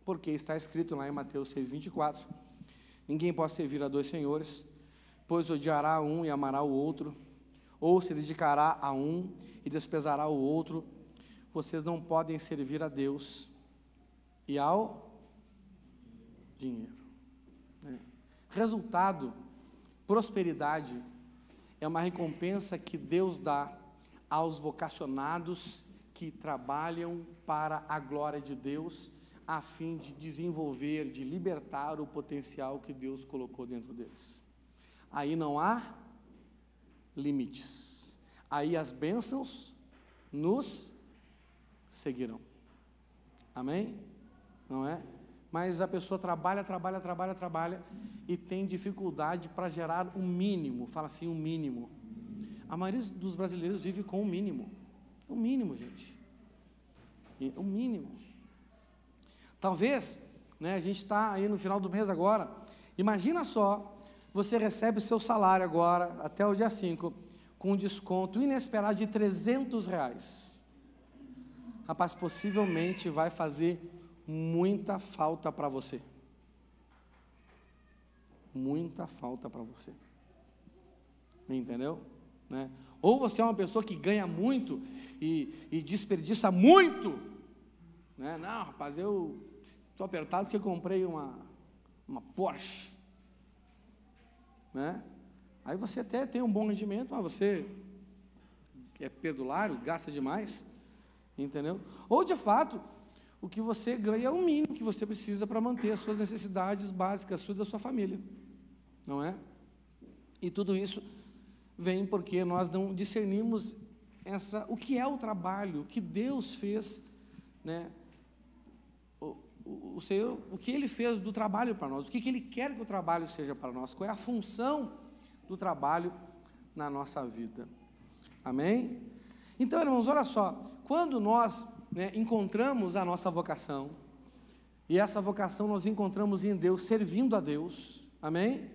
Porque está escrito lá em Mateus 6,24, ninguém pode servir a dois senhores, pois odiará um e amará o outro, ou se dedicará a um e desprezará o outro. Vocês não podem servir a Deus e ao dinheiro. Resultado, prosperidade é uma recompensa que Deus dá aos vocacionados que trabalham para a glória de Deus, a fim de desenvolver, de libertar o potencial que Deus colocou dentro deles. Aí não há limites. Aí as bênçãos nos seguirão. Amém? Não é? Mas a pessoa trabalha e tem dificuldade para gerar um mínimo. Fala assim, um mínimo. A maioria dos brasileiros vive com o mínimo. O mínimo, gente. O mínimo. Talvez, né, a gente está aí no final do mês agora. Imagina só, você recebe o seu salário agora, até o dia 5, com um desconto inesperado de R$300. Rapaz, possivelmente vai fazer muita falta para você. Muita falta para você. Entendeu? Né? Ou você é uma pessoa que ganha muito e desperdiça muito. Né? Não, rapaz, eu estou apertado porque eu comprei uma Porsche. Né? Aí você até tem um bom rendimento, mas você é perdulário, gasta demais. Entendeu? Ou de fato, o que você ganha é o mínimo que você precisa para manter as suas necessidades básicas, suas da sua família, não é? E tudo isso vem porque nós não discernimos o que é o trabalho, o que Deus fez, né? O Senhor, o que Ele fez do trabalho para nós, o que Ele quer que o trabalho seja para nós, qual é a função do trabalho na nossa vida. Amém? Então, irmãos, olha só, quando nós encontramos a nossa vocação, e essa vocação nós encontramos em Deus, servindo a Deus, amém?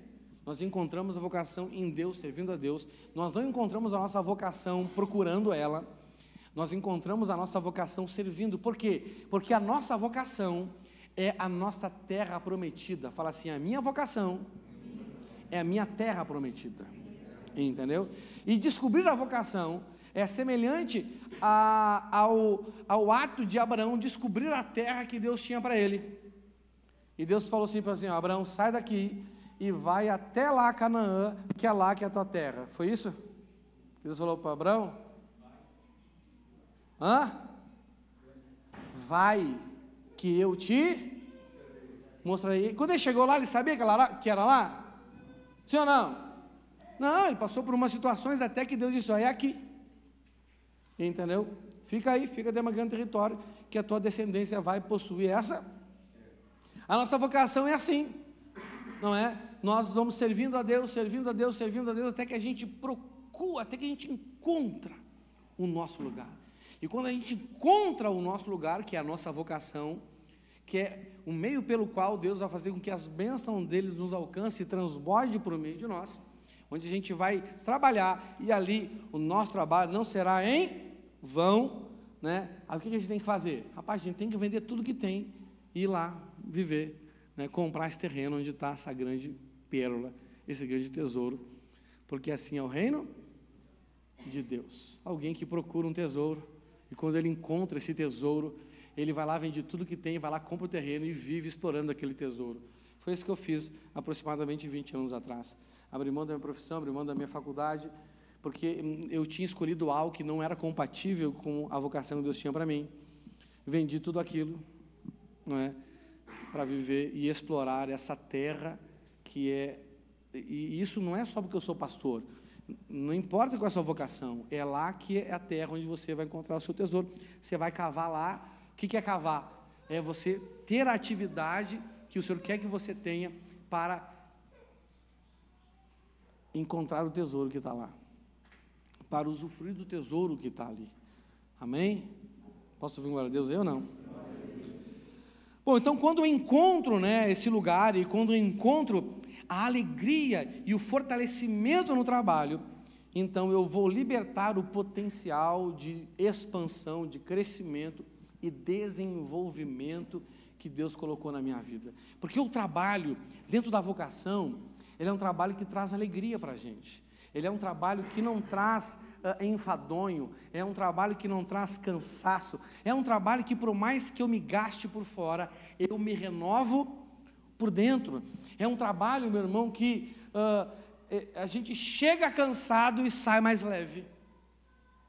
Nós encontramos a vocação em Deus, servindo a Deus, nós não encontramos a nossa vocação procurando ela, nós encontramos a nossa vocação servindo. Por quê? Porque a nossa vocação é a nossa terra prometida. Fala assim, a minha vocação é a minha terra prometida, entendeu? E descobrir a vocação é semelhante ao ato de Abraão descobrir a terra que Deus tinha para ele. E Deus falou assim para ele, Abraão, sai daqui e vai até lá Canaã, que é lá que é a tua terra. Foi isso? Deus falou para Abraão? Vai, que eu te mostrarei. Quando ele chegou lá, ele sabia que era lá? Sim ou não? Não, ele passou por umas situações até que Deus disse, é aqui. Entendeu? Fica aí, fica demarcando território, que a tua descendência vai possuir essa. A nossa vocação é assim, não é? Nós vamos servindo a Deus, até que a gente procura, até que a gente encontra o nosso lugar. E quando a gente encontra o nosso lugar, que é a nossa vocação, que é o meio pelo qual Deus vai fazer com que as bênçãos dele nos alcance e transborde por meio de nós, onde a gente vai trabalhar, e ali o nosso trabalho não será em vão, né? Aí o que a gente tem que fazer? Rapaz, a gente tem que vender tudo que tem e ir lá viver, né? Comprar esse terreno onde está essa grande pérola, esse grande tesouro, porque assim é o reino de Deus. Alguém que procura um tesouro, e quando ele encontra esse tesouro, ele vai lá, vende tudo que tem, vai lá, compra o terreno e vive explorando aquele tesouro. Foi isso que eu fiz aproximadamente 20 anos atrás. Abri mão da minha profissão, abri mão da minha faculdade, porque eu tinha escolhido algo que não era compatível com a vocação que Deus tinha para mim. Vendi tudo aquilo, não é, para viver e explorar essa terra que é, e isso não é só porque eu sou pastor, não importa qual é a sua vocação, é lá que é a terra onde você vai encontrar o seu tesouro. Você vai cavar lá. O que é cavar? É você ter a atividade que o Senhor quer que você tenha para encontrar o tesouro que está lá, para usufruir do tesouro que está ali. Amém? Posso ouvir glória a Deus aí ou não? Bom, então quando eu encontro, né, esse lugar, e quando eu encontro a alegria e o fortalecimento no trabalho, então eu vou libertar o potencial de expansão, de crescimento e desenvolvimento que Deus colocou na minha vida. Porque o trabalho, dentro da vocação, ele é um trabalho que traz alegria para a gente. Ele é um trabalho que não traz enfadonho, é um trabalho que não traz cansaço, é um trabalho que, por mais que eu me gaste por fora, eu me renovo por dentro. É um trabalho, meu irmão, que a gente chega cansado e sai mais leve,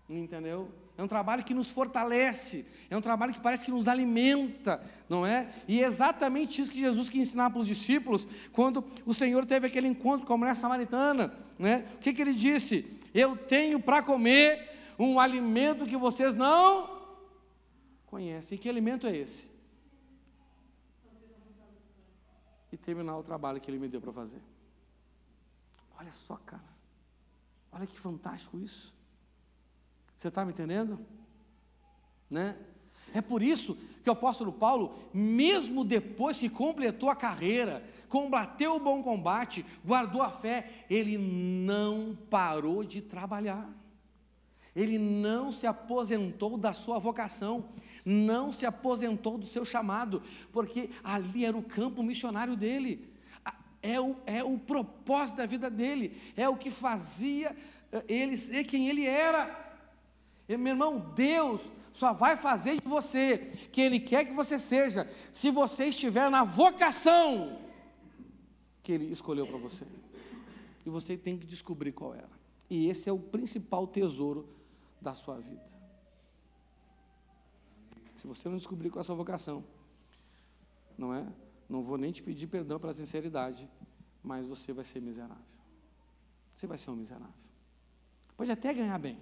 entendeu? É um trabalho que nos fortalece, é um trabalho que parece que nos alimenta, não é? E é exatamente isso que Jesus quis ensinar para os discípulos, quando o Senhor teve aquele encontro com a mulher samaritana, né? O que ele disse? Eu tenho para comer um alimento que vocês não conhecem. E que alimento é esse? E terminar o trabalho que ele me deu para fazer. Olha só, cara, olha que fantástico isso. Você está me entendendo? Né? É por isso que o apóstolo Paulo, mesmo depois que completou a carreira, combateu o bom combate, guardou a fé, ele não parou de trabalhar. Ele não se aposentou da sua vocação, não se aposentou do seu chamado, porque ali era o campo missionário dele, é o propósito da vida dele, é o que fazia ele ser quem ele era. E, meu irmão, Deus só vai fazer de você quem Ele quer que você seja, se você estiver na vocação que Ele escolheu para você. E você tem que descobrir qual era. E esse é o principal tesouro da sua vida. Se você não descobrir qual é a sua vocação, não é? Não vou nem te pedir perdão pela sinceridade, mas você vai ser miserável. Você vai ser um miserável. Pode até ganhar bem,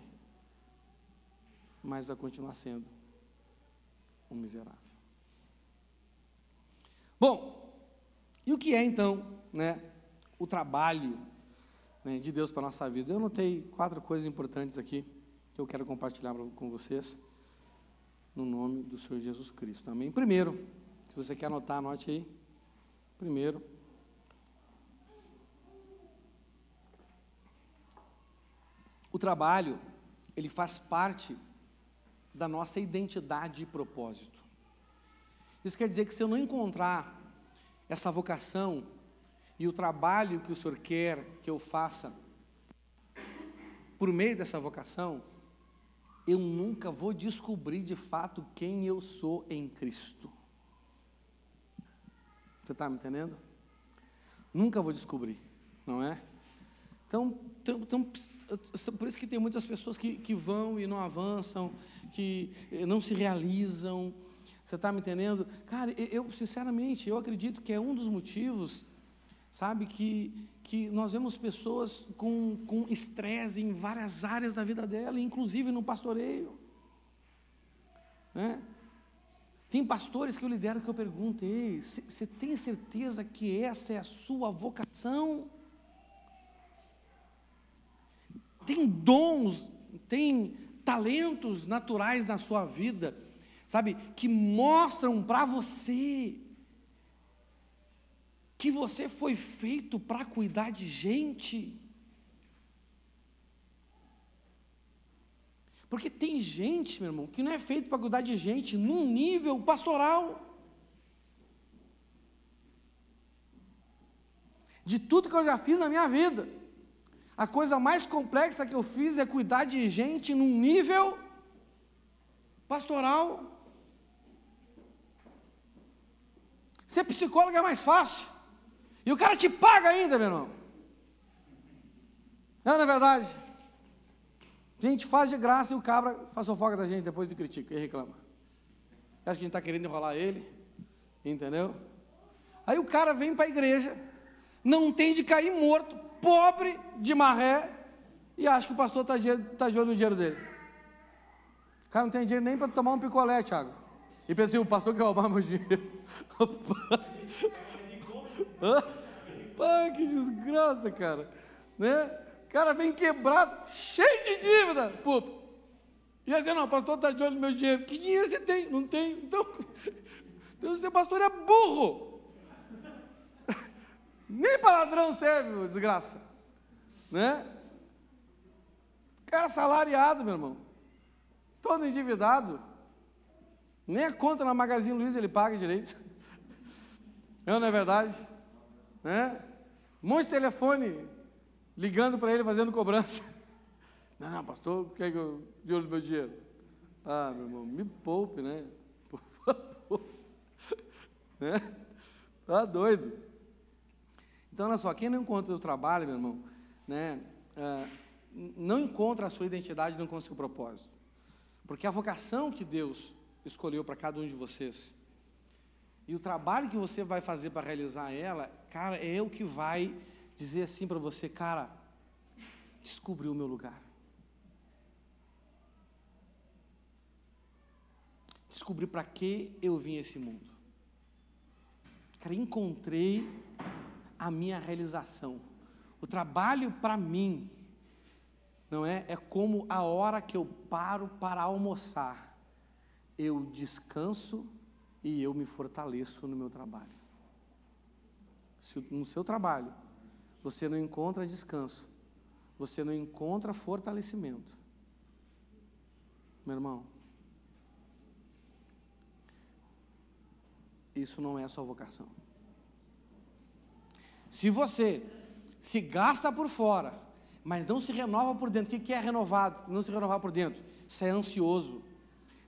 mas vai continuar sendo um miserável. Bom, e o que é então, né, o trabalho, né, de Deus para a nossa vida? Eu anotei 4 coisas importantes aqui, que eu quero compartilhar com vocês, no nome do Senhor Jesus Cristo, amém? Primeiro, se você quer anotar, anote aí. Primeiro, o trabalho, ele faz parte da nossa identidade e propósito. Isso quer dizer que se eu não encontrar essa vocação e o trabalho que o Senhor quer que eu faça por meio dessa vocação, eu nunca vou descobrir de fato quem eu sou em Cristo. Você está me entendendo? Nunca vou descobrir, não é? Então, por isso que tem muitas pessoas que vão e não avançam, que não se realizam. Você está me entendendo? Cara, eu sinceramente, eu acredito que é um dos motivos, sabe, que nós vemos pessoas com estresse em várias áreas da vida dela, inclusive no pastoreio, né? Tem pastores que eu lidero que eu pergunto: ei, você tem certeza que essa é a sua vocação? Tem dons, tem talentos naturais na sua vida, sabe, que mostram para você que você foi feito para cuidar de gente. Porque tem gente, meu irmão, que não é feito para cuidar de gente num nível pastoral. De tudo que eu já fiz na minha vida, a coisa mais complexa que eu fiz é cuidar de gente num nível pastoral. Ser psicólogo é mais fácil. E o cara te paga ainda, meu irmão. Não é verdade? A gente faz de graça e o cabra faz fofoca da gente, depois critica e reclama. Acho que a gente está querendo enrolar ele, entendeu? Aí o cara vem para a igreja, não tem de cair morto, pobre, de marré, e acha que o pastor está de olho no dinheiro dele. O cara não tem dinheiro nem para tomar um picolé, Thiago. E pensa assim, o pastor quer roubar meu dinheiro. Pai, que desgraça, cara. Né? O cara vem quebrado, cheio de dívida. Puta. E assim, não, o pastor está de olho no meu dinheiro. Que dinheiro você tem? Não tem. Então você, pastor, é burro. Nem para ladrão serve, desgraça. Né? Cara salariado, meu irmão. Todo endividado. Nem a conta na Magazine Luiza ele paga direito. Não é verdade? Né? Um monte de telefone ligando para ele, fazendo cobrança. Não, pastor, quer que eu de olho no meu dinheiro? Ah, meu irmão, me poupe, né? Por favor. Né? Tá doido. Então, olha só, quem não encontra o trabalho, meu irmão, né, não encontra a sua identidade, não encontra o seu propósito. Porque a vocação que Deus escolheu para cada um de vocês, e o trabalho que você vai fazer para realizar ela, cara, é o que vai dizer assim para você, cara, descobri o meu lugar. Descobri para que eu vim a esse mundo. Cara, encontrei a minha realização. O trabalho para mim, não é? É como a hora que eu paro para almoçar. Eu descanso e eu me fortaleço no meu trabalho. Se no seu trabalho você não encontra descanso, você não encontra fortalecimento, meu irmão, isso não é a sua vocação. Se você se gasta por fora, mas não se renova por dentro, o que é renovado? Não se renovar por dentro, você é ansioso,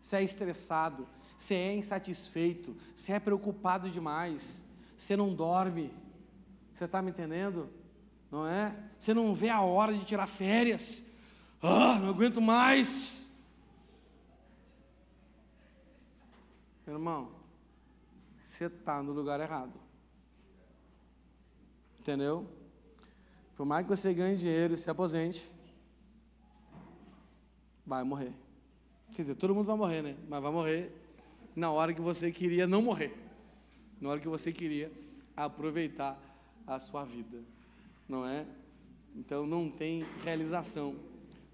você é estressado, você é insatisfeito, você é preocupado demais, você não dorme, você está me entendendo? Não é? Você não vê a hora de tirar férias, não aguento mais. Meu irmão, você está no lugar errado, entendeu? Por mais que você ganhe dinheiro e se aposente, vai morrer. Quer dizer, todo mundo vai morrer, né? Mas vai morrer na hora que você queria não morrer. Na hora que você queria aproveitar a sua vida. Não é? Então não tem realização,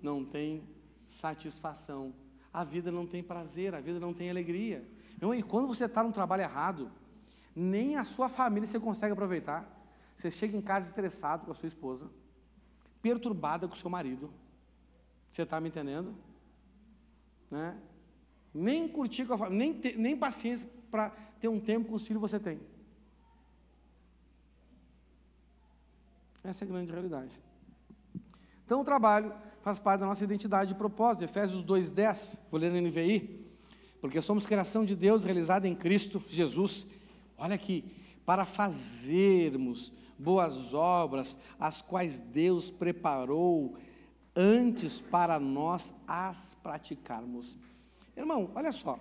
não tem satisfação. A vida não tem prazer, a vida não tem alegria. Não, e quando você está num trabalho errado, nem a sua família você consegue aproveitar. Você chega em casa estressado com a sua esposa, perturbada com o seu marido. Você está me entendendo? Né? Nem curtir com a família, nem paciência para ter um tempo com os filhos você tem. Essa é a grande realidade. Então o trabalho faz parte da nossa identidade e propósito. Efésios 2:10, vou ler na NVI, porque somos criação de Deus realizada em Cristo Jesus. Olha aqui, para fazermos boas obras, as quais Deus preparou antes para nós as praticarmos. Irmão, olha só,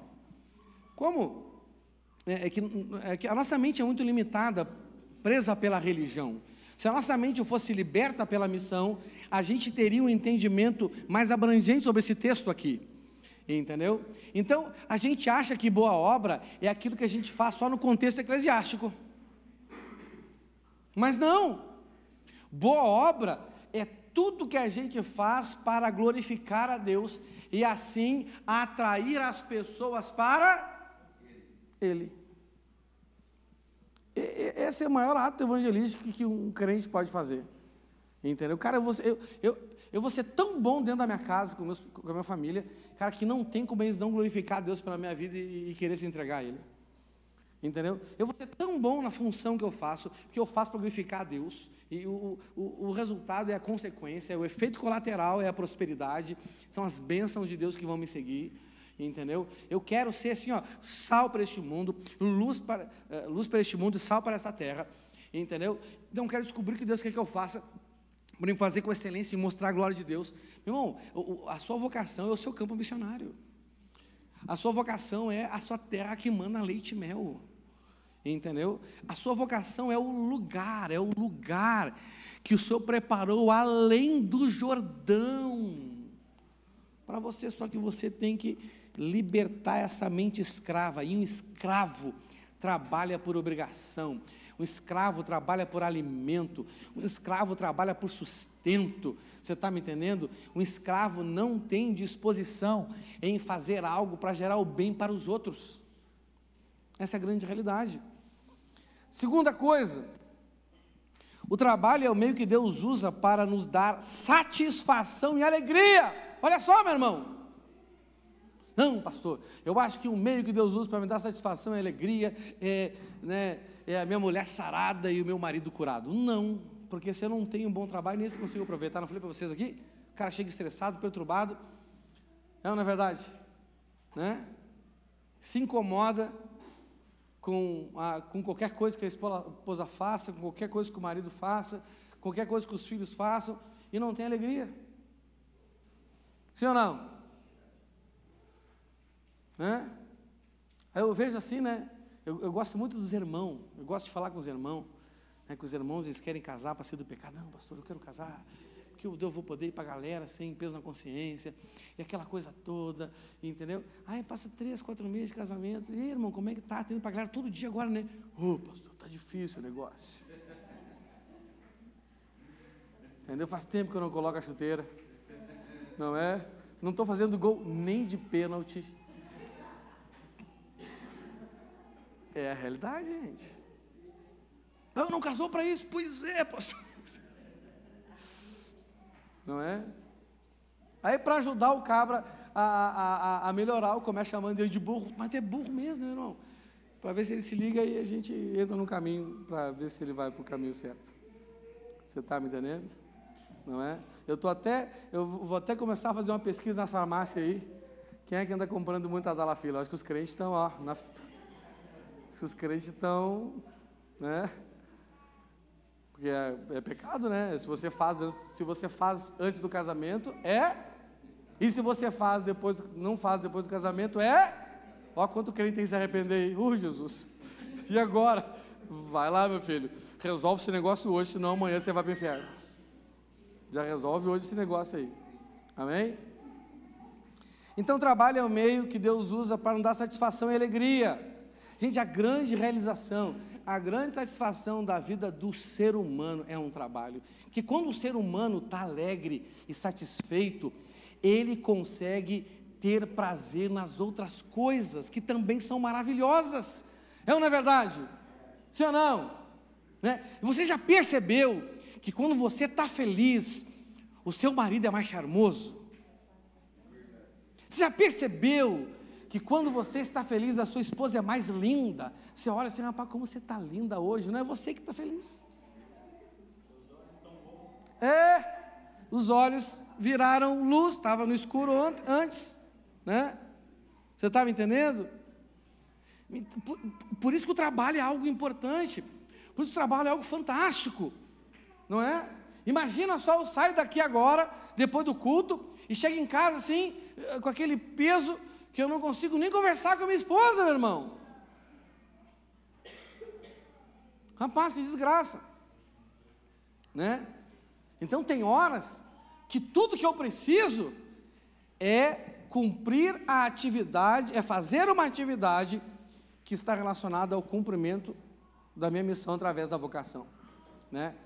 como é que a nossa mente é muito limitada, presa pela religião. Se a nossa mente fosse liberta pela missão, a gente teria um entendimento mais abrangente sobre esse texto aqui, entendeu? Então, a gente acha que boa obra é aquilo que a gente faz só no contexto eclesiástico, mas não, boa obra é tudo que a gente faz para glorificar a Deus e assim atrair as pessoas para Ele. Esse é o maior ato evangelístico que um crente pode fazer, entendeu? Cara, eu vou ser tão bom dentro da minha casa, com a minha família, cara, que não tem como eles não glorificar a Deus pela minha vida e querer se entregar a Ele. Entendeu? Eu vou ser tão bom na função que eu faço, porque eu faço para glorificar a Deus, e o resultado é a consequência, o efeito colateral é a prosperidade, são as bênçãos de Deus que vão me seguir, entendeu? Eu quero ser assim, ó, sal para este mundo, luz para este mundo e sal para essa terra, entendeu? Então eu quero descobrir o que Deus quer que eu faça, para fazer com excelência e mostrar a glória de Deus. Meu irmão, a sua vocação é o seu campo missionário. A sua vocação é a sua terra que manda leite e mel. Entendeu? A sua vocação é o lugar que o Senhor preparou além do Jordão para você, só que você tem que libertar essa mente escrava, e um escravo trabalha por obrigação, um escravo trabalha por alimento, um escravo trabalha por sustento, você está me entendendo? Um escravo não tem disposição em fazer algo para gerar o bem para os outros. Essa é a grande realidade. Segunda coisa, o trabalho é o meio que Deus usa para nos dar satisfação e alegria. Olha só, meu irmão. Não, pastor, eu acho que o meio que Deus usa para me dar satisfação e alegria é a minha mulher sarada e o meu marido curado. Não, porque se eu não tenho um bom trabalho, nem se consigo aproveitar. Não falei para vocês aqui? O cara chega estressado, perturbado. É ou não é verdade? Né? Se incomoda com qualquer coisa que a esposa faça, com qualquer coisa que o marido faça, qualquer coisa que os filhos façam, e não tem alegria. Sim ou não? Né? Aí eu vejo assim, né? Eu gosto muito dos irmãos, eu gosto de falar com os irmãos, né? Que os irmãos eles querem casar para sair do pecado. Não, pastor, eu quero casar, porque eu vou poder ir para a galera sem peso na consciência, e aquela coisa toda, entendeu? Aí passa 3, 4 meses de casamento, e aí, irmão, como é que tá? Tendo para a galera todo dia agora, né? Pastor, tá difícil o negócio. Entendeu? Faz tempo que eu não coloco a chuteira, não é? Não estou fazendo gol nem de pênalti. É a realidade, gente. Não casou para isso? Pois é, pastor. Não é? Aí para ajudar o cabra a melhorar, eu começo chamando ele de burro, mas é burro mesmo, né, irmão? Para ver se ele se liga e a gente entra no caminho, para ver se ele vai para o caminho certo. Você está me entendendo? Não é? Eu vou até começar a fazer uma pesquisa nas farmácias aí. Quem é que anda comprando muita Adalafila? Acho que os crentes estão, os crentes estão, né? Porque é pecado, né? Se você faz antes do casamento, e se você não faz depois do casamento, ó quanto crente tem que se arrepender aí. Jesus, e agora? Vai lá, meu filho, resolve esse negócio hoje, senão amanhã você vai para o inferno. Já resolve hoje esse negócio aí, amém? Então o trabalho é o meio que Deus usa para nos dar satisfação e alegria. Gente, a grande realização, a grande satisfação da vida do ser humano é um trabalho. Que quando o ser humano está alegre e satisfeito, ele consegue ter prazer nas outras coisas, que também são maravilhosas. É ou não é verdade? Sim ou não? Né? Você já percebeu que quando você está feliz, o seu marido é mais charmoso? Você já percebeu que quando você está feliz, a sua esposa é mais linda? Você olha assim, rapaz, como você está linda hoje. Não é você que está feliz. Os olhos viraram luz, estava no escuro antes, né? Você está me entendendo? Por isso que o trabalho é algo importante, por isso que o trabalho é algo fantástico, não é? Imagina só, eu saio daqui agora, depois do culto, e chego em casa assim, com aquele peso, que eu não consigo nem conversar com a minha esposa, meu irmão. Rapaz, que desgraça, né? Então tem horas que tudo que eu preciso é cumprir a atividade, é fazer uma atividade que está relacionada ao cumprimento da minha missão através da vocação, né?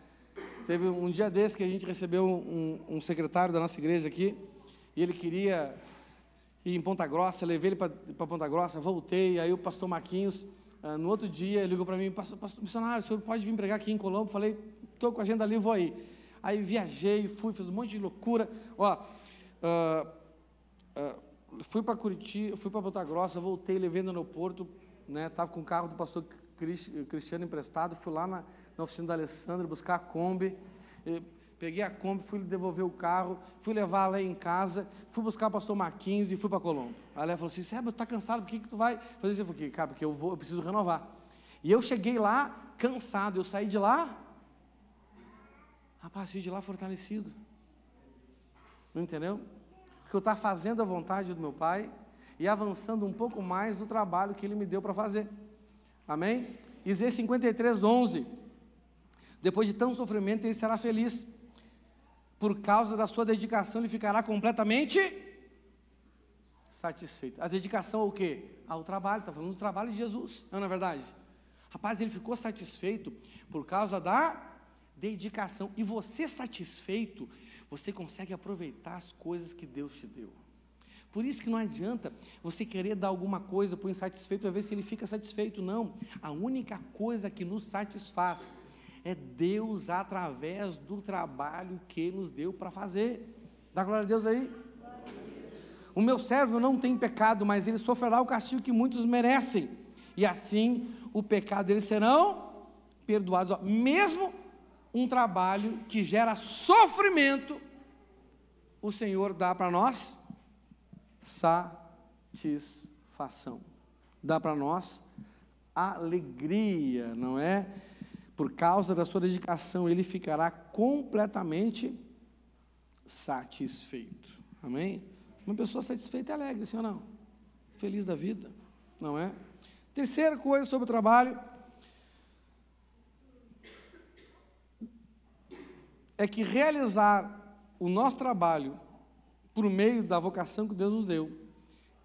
Teve um dia desse que a gente recebeu um secretário da nossa igreja aqui, e ele queria ir em Ponta Grossa, levei ele para Ponta Grossa, voltei, aí o pastor Marquinhos, no outro dia, ligou para mim, pastor missionário, o senhor pode vir pregar aqui em Colombo? Falei, estou com a agenda ali, vou aí. aí viajei, fiz um monte de loucura. Ó, fui para Curitiba, fui para Ponta Grossa, voltei, levei no aeroporto, né? Estava com o carro do pastor Cristiano emprestado, fui lá na oficina da Alessandra buscar a Kombi, peguei a Kombi, fui devolver o carro, fui levar lá em casa, fui buscar o pastor Marquinhos e fui para Colombo. Aí ela falou assim, Sérgio, está cansado, por que tu vai fazer isso? Eu falei, cara, porque eu preciso renovar. E eu cheguei lá cansado, eu saí de lá, rapaz, saí de lá fortalecido. Não entendeu? Porque eu estava fazendo a vontade do meu Pai e avançando um pouco mais no trabalho que Ele me deu para fazer. Amém? Isaías 53, 11. Depois de tanto sofrimento, Ele será feliz. Por causa da sua dedicação, Ele ficará completamente satisfeito. A dedicação ao quê? Ao trabalho. Está falando do trabalho de Jesus, não é verdade? Rapaz, Ele ficou satisfeito por causa da dedicação. E você satisfeito, você consegue aproveitar as coisas que Deus te deu. Por isso que não adianta você querer dar alguma coisa para o insatisfeito para ver se ele fica satisfeito, não. A única coisa que nos satisfaz é Deus através do trabalho que nos deu para fazer. Dá glória a Deus aí? O meu servo não tem pecado, mas ele sofrerá o castigo que muitos merecem. E assim, o pecado deles serão perdoados. Mesmo um trabalho que gera sofrimento, o Senhor dá para nós satisfação. Dá para nós alegria, não é? Por causa da sua dedicação, ele ficará completamente satisfeito. Amém? Uma pessoa satisfeita é alegre, sim ou não? Feliz da vida, não é? Terceira coisa sobre o trabalho é que realizar o nosso trabalho por meio da vocação que Deus nos deu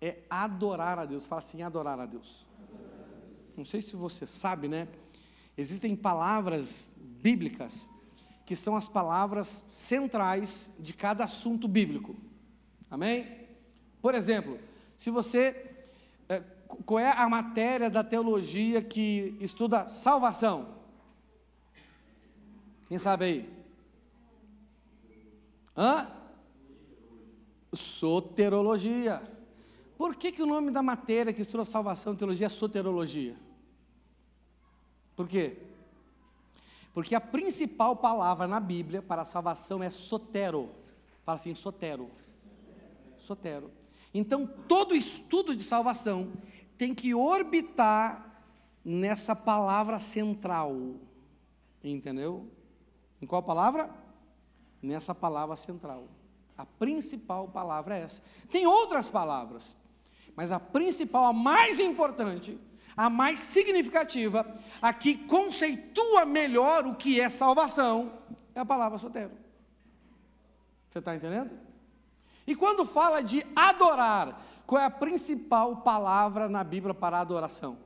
é adorar a Deus. Fala assim, adorar a Deus. Não sei se você sabe, né? Existem palavras bíblicas que são as palavras centrais de cada assunto bíblico. Amém? Por exemplo, se você... qual é a matéria da teologia que estuda salvação? Quem sabe aí? Soterologia. Por que o nome da matéria que estuda salvação e teologia é soterologia? Por quê? Porque a principal palavra na Bíblia para a salvação é sotero. Fala assim, sotero. Sotero. Então, todo estudo de salvação tem que orbitar nessa palavra central. Entendeu? Em qual palavra? Nessa palavra central. A principal palavra é essa. Tem outras palavras, mas a principal, a mais importante, a mais significativa, a que conceitua melhor o que é salvação, é a palavra sotero. Você está entendendo? E quando fala de adorar, qual é a principal palavra na Bíblia para adoração?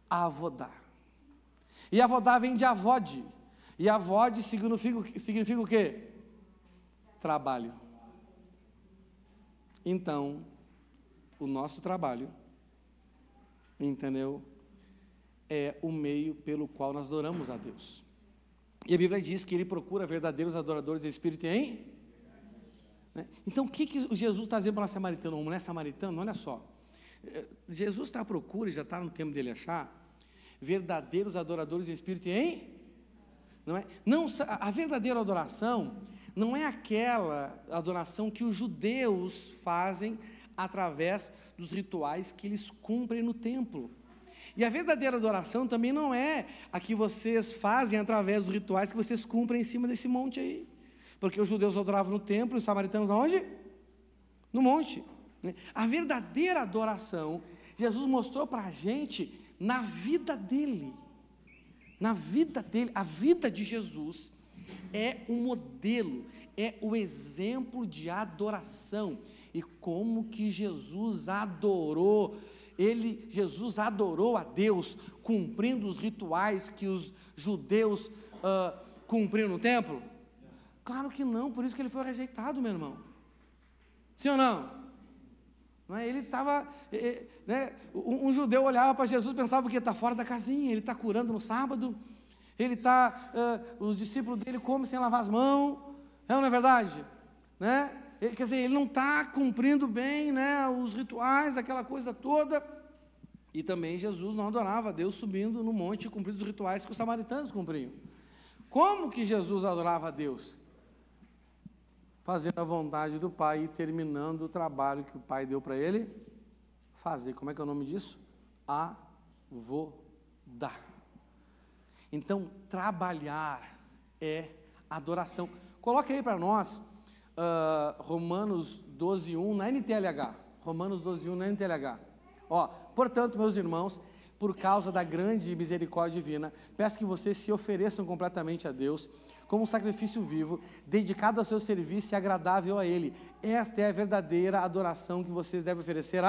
Avodá. E avodá vem de avode. E avode significa o quê? Trabalho. Então, o nosso trabalho, entendeu? É o meio pelo qual nós adoramos a Deus. E a Bíblia diz que Ele procura verdadeiros adoradores de espírito em... Né? Então, o que Jesus está dizendo para uma samaritana, uma mulher samaritana? Olha só, Jesus está à procura, e já está no tempo dele achar, verdadeiros adoradores de espírito em... Não é? Não, a verdadeira adoração não é aquela adoração que os judeus fazem através dos rituais que eles cumprem no templo. E a verdadeira adoração também não é a que vocês fazem através dos rituais que vocês cumprem em cima desse monte aí. Porque os judeus adoravam no templo e os samaritanos aonde? No monte. A verdadeira adoração, Jesus mostrou para a gente na vida dele. Na vida dele, a vida de Jesus é um modelo, é o exemplo de adoração. E como que Jesus adorou, Jesus adorou a Deus, cumprindo os rituais que os judeus cumpriam no templo? Claro que não, por isso que ele foi rejeitado, meu irmão. Sim ou não? Não é? Ele estava, né, um judeu olhava para Jesus e pensava que ele está fora da casinha, ele está curando no sábado, Ele os discípulos dele comem sem lavar as mãos, não é verdade? Né? Quer dizer, ele não está cumprindo bem, né, os rituais, aquela coisa toda. E também Jesus não adorava a Deus subindo no monte e cumprindo os rituais que os samaritanos cumpriam. Como que Jesus adorava a Deus? Fazendo a vontade do Pai e terminando o trabalho que o Pai deu para ele fazer. Como é que é o nome disso? Avodar. Então, trabalhar é adoração. Coloque aí para nós Romanos 12:1 na NTLH. Romanos 12:1 na NTLH. Portanto, meus irmãos, por causa da grande misericórdia divina, peço que vocês se ofereçam completamente a Deus, como um sacrifício vivo, dedicado ao seu serviço e agradável a Ele. Esta é a verdadeira adoração que vocês devem oferecer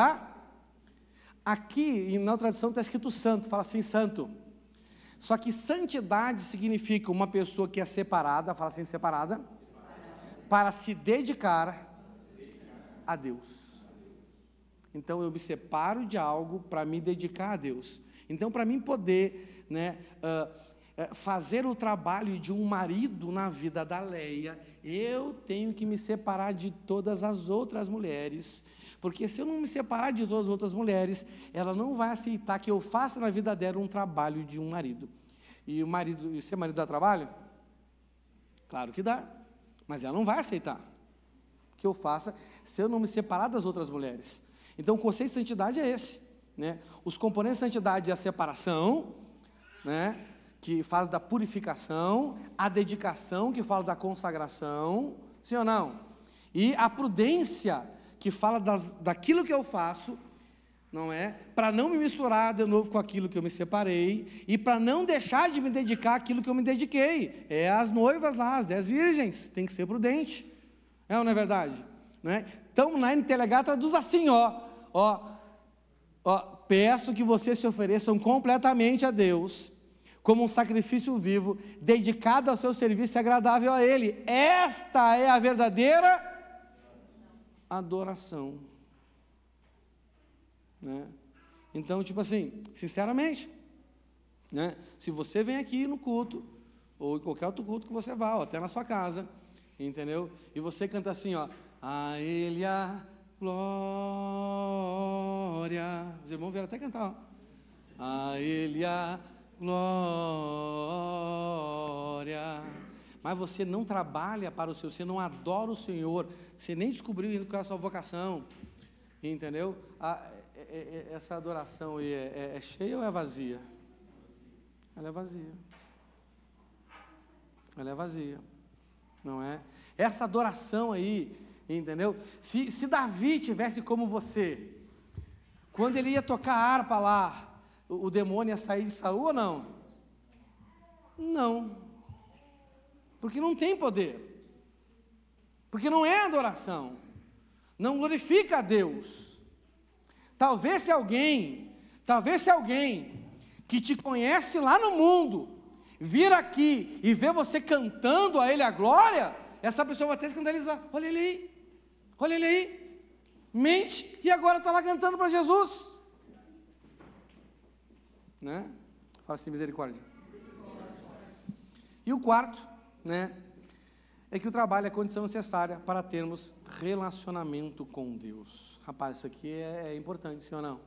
Aqui, na tradução está escrito santo, fala assim, santo. Só que santidade significa uma pessoa que é separada, fala assim, separada, para se dedicar a Deus. Então eu me separo de algo para me dedicar a Deus. Então, para mim poder, né, fazer o trabalho de um marido na vida da Leia, eu tenho que me separar de todas as outras mulheres, porque se eu não me separar de todas as outras mulheres, ela não vai aceitar que eu faça na vida dela um trabalho de um marido. E o marido, ser marido dá trabalho? Claro que dá, mas ela não vai aceitar que eu faça se eu não me separar das outras mulheres. Então o conceito de santidade é esse, né? Os componentes de santidade é a separação, né, que faz da purificação, a dedicação, que fala da consagração, sim ou não? E a prudência, que fala daquilo que eu faço, não é? Para não me misturar de novo com aquilo que eu me separei, e para não deixar de me dedicar àquilo que eu me dediquei. É as noivas lá, as 10 virgens, tem que ser prudente, ou não é verdade? Não é? Então, na NTLH traduz assim, peço que vocês se ofereçam completamente a Deus, como um sacrifício vivo, dedicado ao seu serviço e agradável a Ele. Esta é a verdadeira adoração, né? Então, tipo assim, sinceramente, né, se você vem aqui no culto, ou em qualquer outro culto que você vá, até na sua casa, entendeu? E você canta assim, a Ele a glória. Os irmãos vieram até cantar, a Ele a glória. Mas você não trabalha para o Senhor, você não adora o Senhor, você nem descobriu ainda qual é a sua vocação, entendeu? Essa adoração aí é cheia ou é vazia? Ela é vazia. Ela é vazia, não é? Essa adoração aí, entendeu? Se Davi tivesse como você, quando ele ia tocar a harpa lá, o demônio ia sair de Saul ou não? Não. Porque não tem poder, porque não é adoração, não glorifica a Deus. Talvez se alguém que te conhece lá no mundo, vir aqui e ver você cantando a Ele a glória, essa pessoa vai até escandalizar, olha ele aí, mente, e agora está lá cantando para Jesus, né? Fala assim, misericórdia. E o quarto, né, é que o trabalho é a condição necessária para termos relacionamento com Deus. Rapaz, isso aqui é importante, sim ou não?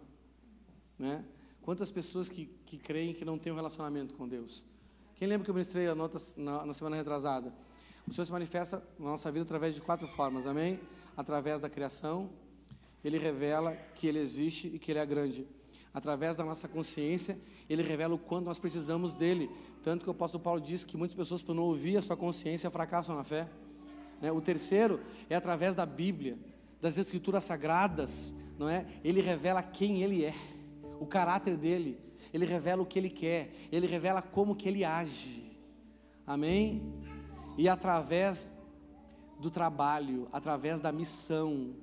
Né? Quantas pessoas que creem que não têm um relacionamento com Deus? Quem lembra que eu ministrei na semana retrasada? O Senhor se manifesta na nossa vida através de 4 formas, amém? Através da criação, Ele revela que Ele existe e que Ele é grande. Através da nossa consciência, Ele revela o quanto nós precisamos dEle. Tanto que o apóstolo Paulo diz que muitas pessoas, por não ouvir a sua consciência, fracassam na fé, né? O terceiro é através da Bíblia, das Escrituras Sagradas, não é? Ele revela quem Ele é, o caráter dEle, Ele revela o que Ele quer, Ele revela como que Ele age, amém? E através do trabalho, através da missão,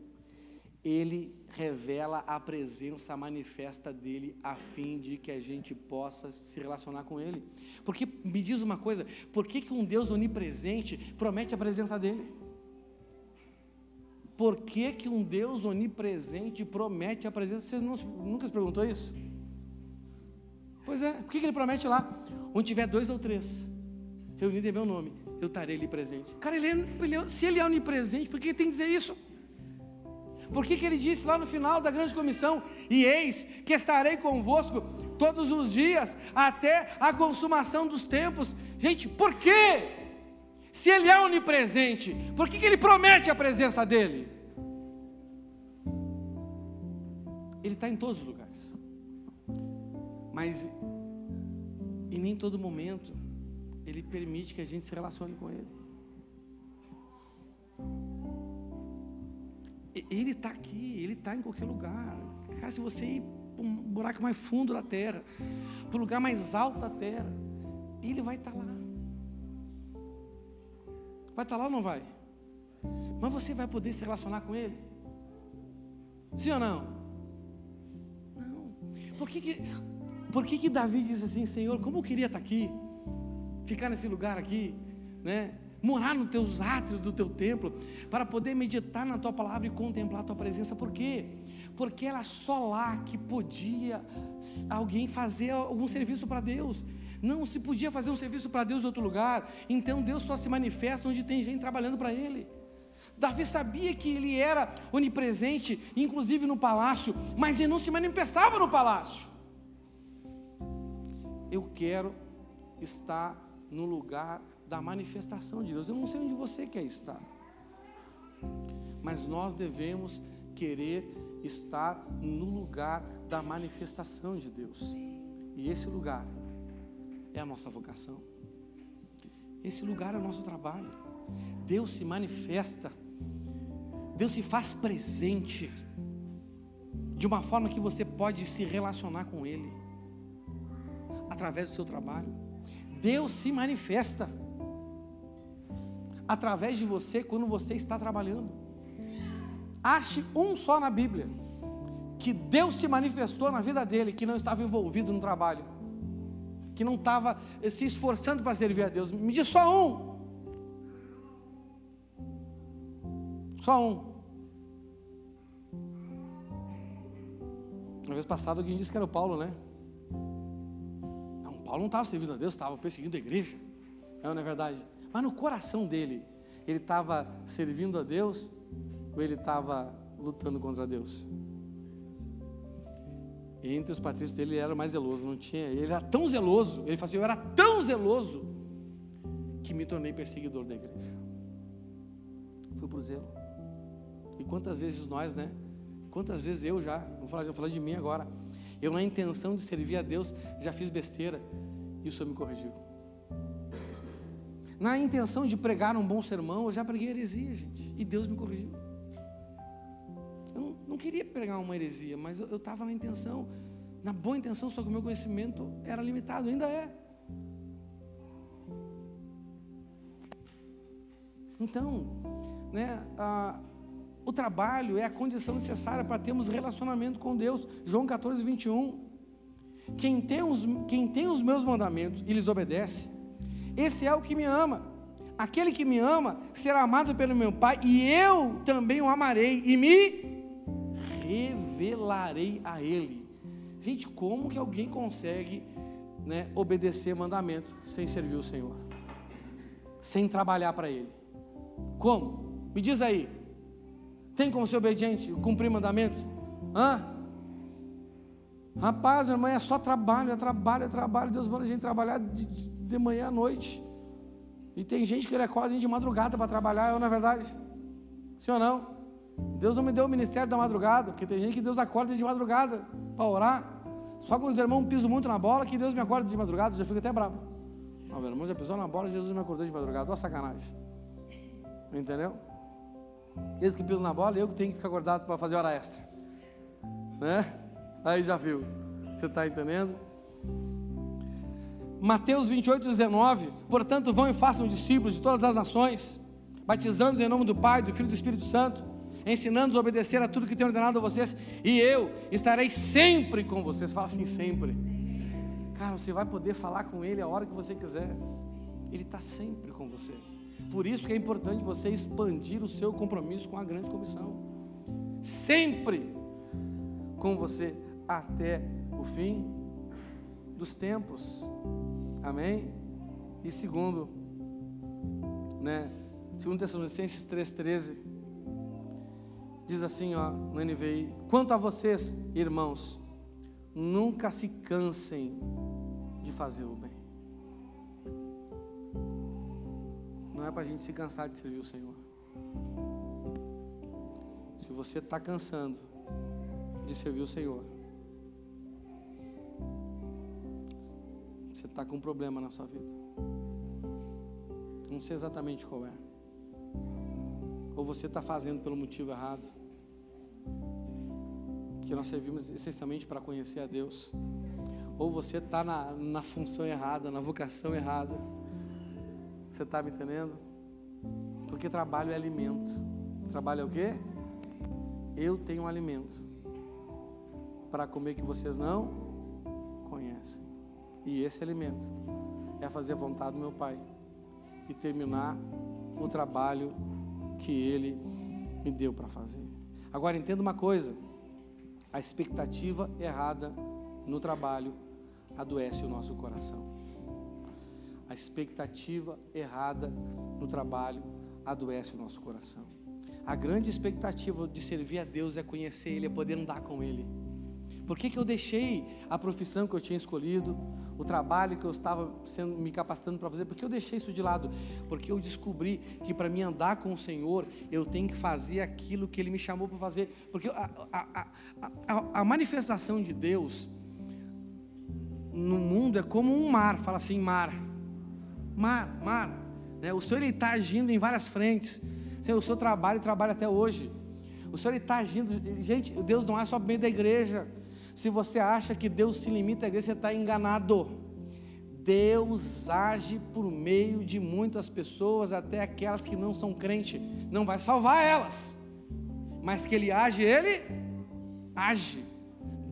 Ele revela a presença manifesta dEle, a fim de que a gente possa se relacionar com Ele. Porque, me diz uma coisa, por que um Deus onipresente promete a presença dEle? Por que um Deus onipresente promete a presença? Você nunca se perguntou isso? Pois é, por que Ele promete lá? onde tiver 2 ou 3 reunidos em meu nome, eu estarei ali presente. Cara, se ele é onipresente, por que ele tem que dizer isso? Por que ele disse lá no final da grande comissão: e eis que estarei convosco todos os dias, até a consumação dos tempos? Gente, por quê? Se ele é onipresente, por que ele promete a presença dele? Ele está em todos os lugares, mas em nem todo momento ele permite que a gente se relacione com ele. Ele está aqui, ele está em qualquer lugar. Cara, se você ir para um buraco mais fundo da terra, para o lugar mais alto da terra, ele vai estar lá. Vai estar lá ou não vai? Mas você vai poder se relacionar com ele? Sim ou não? Não. Por que Davi diz assim: Senhor, como eu queria estar aqui, ficar nesse lugar aqui, né? Morar nos teus átrios do teu templo, para poder meditar na tua palavra e contemplar a tua presença. Por quê? Porque era só lá que podia alguém fazer algum serviço para Deus. Não se podia fazer um serviço para Deus em outro lugar. Então Deus só se manifesta onde tem gente trabalhando para Ele. Davi sabia que Ele era onipresente, inclusive no palácio, mas Ele não se manifestava no palácio. Eu quero estar no lugar da manifestação de Deus. Eu não sei onde você quer estar, mas nós devemos querer estar no lugar da manifestação de Deus. E esse lugar é a nossa vocação. Esse lugar é o nosso trabalho. Deus se manifesta, Deus se faz presente de uma forma que você pode se relacionar com Ele através do seu trabalho. Deus se manifesta através de você quando você está trabalhando. Ache um só na Bíblia que Deus se manifestou na vida dele, que não estava envolvido no trabalho, que não estava se esforçando para servir a Deus. Me diz só um. Só um. Na vez passada alguém disse que era o Paulo, né? Não, Paulo não estava servindo a Deus, estava perseguindo a igreja. Não é verdade? Mas no coração dele, ele estava servindo a Deus ou ele estava lutando contra Deus? E entre os patrícios dele, ele era o mais zeloso. Ele era tão zeloso, ele falou assim: eu era tão zeloso que me tornei perseguidor da igreja. Fui por zelo. E quantas vezes nós, né? Quantas vezes eu já, vou falar de mim agora, eu na intenção de servir a Deus, já fiz besteira e o Senhor me corrigiu. Na intenção de pregar um bom sermão, eu já preguei heresia, gente, e Deus me corrigiu. Eu não queria pregar uma heresia, mas eu estava na intenção, na boa intenção, só que o meu conhecimento era limitado, ainda é. Então, né, o trabalho é a condição necessária para termos relacionamento com Deus. João 14, 21. Quem tem os meus mandamentos e lhes obedece, esse é o que me ama. Aquele que me ama será amado pelo meu Pai, e eu também o amarei e me revelarei a Ele. Gente, como que alguém consegue, né, obedecer mandamento sem servir o Senhor? Sem trabalhar para Ele? Como? Me diz aí. Tem como ser obediente, cumprir mandamento? Rapaz, minha irmã, é só trabalho, é trabalho. Deus manda a gente trabalhar de manhã à noite. E tem gente que ele acorda de madrugada para trabalhar, não é verdade? Sim ou não? Deus não me deu o ministério da madrugada, porque tem gente que Deus acorda de madrugada para orar. Só quando os irmãos pisam muito na bola que Deus me acorda de madrugada, eu já fico até bravo. Não, meu irmão já pisou na bola, Jesus me acordou de madrugada. Olha a sacanagem. Entendeu? Eles que pisam na bola, eu que tenho que ficar acordado para fazer hora extra, né? Aí já viu, você está entendendo? Mateus 28, 19. Portanto, vão e façam discípulos de todas as nações, batizando-os em nome do Pai, do Filho e do Espírito Santo, ensinando-os a obedecer a tudo que tenho ordenado a vocês, e eu estarei sempre com vocês. Fala assim, sempre. Cara, você vai poder falar com Ele a hora que você quiser. Ele está sempre com você. Por isso que é importante você expandir o seu compromisso com a grande comissão. Sempre com você até o fim dos tempos. Amém? E segundo, né? 2 Tessalonicenses 3,13 diz assim, ó, no NVI: quanto a vocês, irmãos, nunca se cansem de fazer o bem. Não é para a gente se cansar de servir o Senhor. Se você está cansando de servir o Senhor, você está com um problema na sua vida. Não sei exatamente qual é. Ou você está fazendo pelo motivo errado, que nós servimos essencialmente para conhecer a Deus. Ou você está na função errada, na vocação errada. Você está me entendendo? Porque trabalho é alimento. Trabalho é o quê? Eu tenho um alimento para comer que vocês não conhecem. E esse alimento é fazer a vontade do meu Pai e terminar o trabalho que Ele me deu para fazer. Agora entenda uma coisa: a expectativa errada no trabalho adoece o nosso coração. A expectativa errada no trabalho adoece o nosso coração. A grande expectativa de servir a Deus é conhecer Ele, é poder andar com Ele. Por que eu deixei a profissão que eu tinha escolhido, o trabalho que eu estava me capacitando para fazer? Por que eu deixei isso de lado? Porque eu descobri que para mim andar com o Senhor, eu tenho que fazer aquilo que Ele me chamou para fazer. Porque a manifestação de Deus no mundo é como um mar. Fala assim, mar. Né? O Senhor está agindo em várias frentes. O seu trabalho até hoje. O Senhor está agindo. Gente, Deus não é só por meio da igreja. Se você acha que Deus se limita à igreja, você está enganado. Deus age por meio de muitas pessoas, até aquelas que não são crentes. Não vai salvar elas, mas que Ele age, Ele age.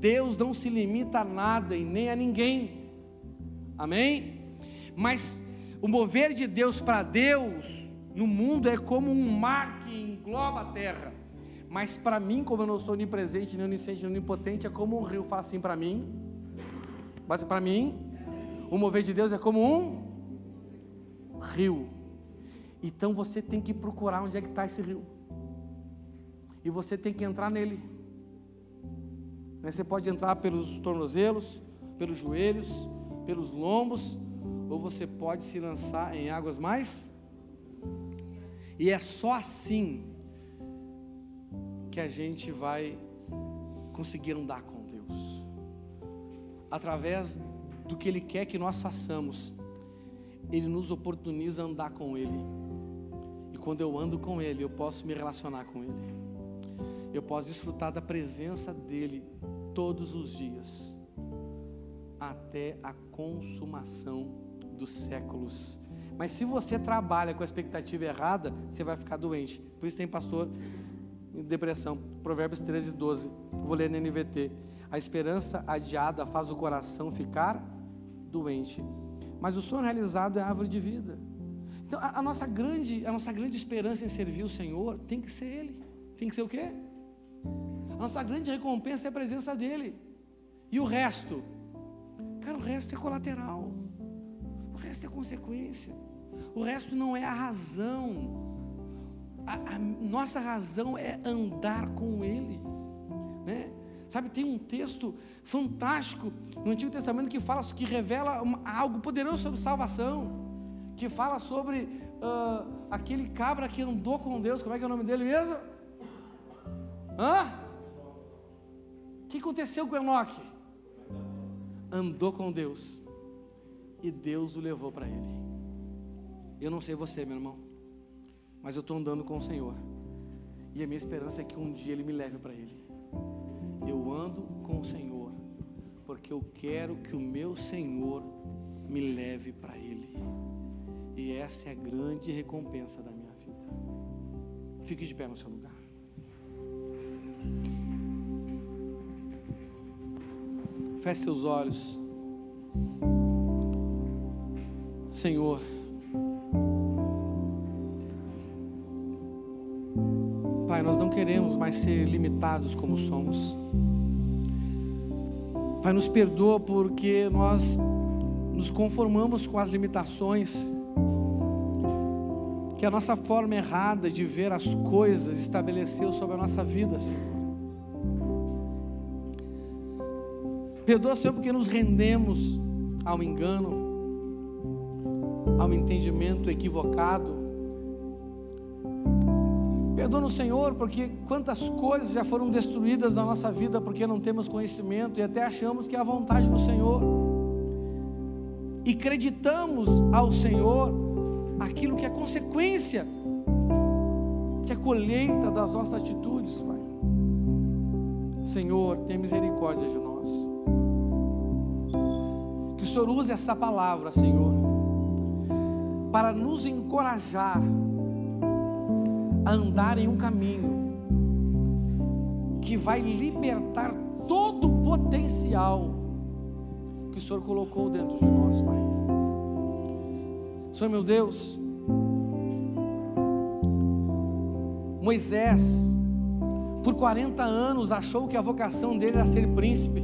Deus não se limita a nada e nem a ninguém. Amém? Mas o mover de Deus para Deus no mundo é como um mar que engloba a terra. Mas para mim, como eu não sou onipresente, nem onisciente, nem onipotente, é como um rio. Fala assim para mim. Mas para mim, o mover de Deus é como um rio. Então você tem que procurar onde é que está esse rio. E você tem que entrar nele. Você pode entrar pelos tornozelos, pelos joelhos, pelos lombos, ou você pode se lançar em águas mais. E é só assim que a gente vai conseguir andar com Deus, através do que Ele quer que nós façamos. Ele nos oportuniza a andar com Ele, e quando eu ando com Ele, eu posso me relacionar com Ele, eu posso desfrutar da presença dEle todos os dias, até a consumação dos séculos. Mas se você trabalha com a expectativa errada, você vai ficar doente. Por isso tem pastor em depressão. Provérbios 13:12. Vou ler na NVT. A esperança adiada faz o coração ficar doente, mas o sonho realizado é a árvore de vida. Então a nossa grande esperança em servir o Senhor tem que ser Ele. Tem que ser o quê? A nossa grande recompensa é a presença dEle. E o resto? Cara, o resto é colateral. O resto é consequência. O resto não é a razão. A nossa razão é andar com Ele, né? Sabe, tem um texto fantástico no Antigo Testamento que revela algo poderoso sobre salvação, que fala sobre aquele cabra que andou com Deus. Como é que é o nome dele mesmo? O que aconteceu com Enoque? Andou com Deus e Deus o levou para Ele. Eu não sei você, meu irmão, mas eu estou andando com o Senhor, e a minha esperança é que um dia Ele me leve para Ele. Eu ando com o Senhor, porque eu quero que o meu Senhor me leve para Ele, e essa é a grande recompensa da minha vida. Fique de pé no seu lugar. Feche seus olhos. Senhor, Pai, nós não queremos mais ser limitados como somos. Pai, nos perdoa porque nós nos conformamos com as limitações que a nossa forma errada de ver as coisas estabeleceu sobre a nossa vida, Senhor. Perdoa, Senhor, porque nos rendemos ao engano, ao entendimento equivocado. Perdoa-nos, Senhor, porque quantas coisas já foram destruídas na nossa vida porque não temos conhecimento e até achamos que é a vontade do Senhor. E acreditamos ao Senhor aquilo que é consequência, que é colheita das nossas atitudes, Pai. Senhor, tenha misericórdia de nós. Que o Senhor use essa palavra, Senhor, para nos encorajar a andar em um caminho que vai libertar todo o potencial que o Senhor colocou dentro de nós, Pai. Senhor meu Deus, Moisés, por 40 anos, achou que a vocação dele era ser príncipe.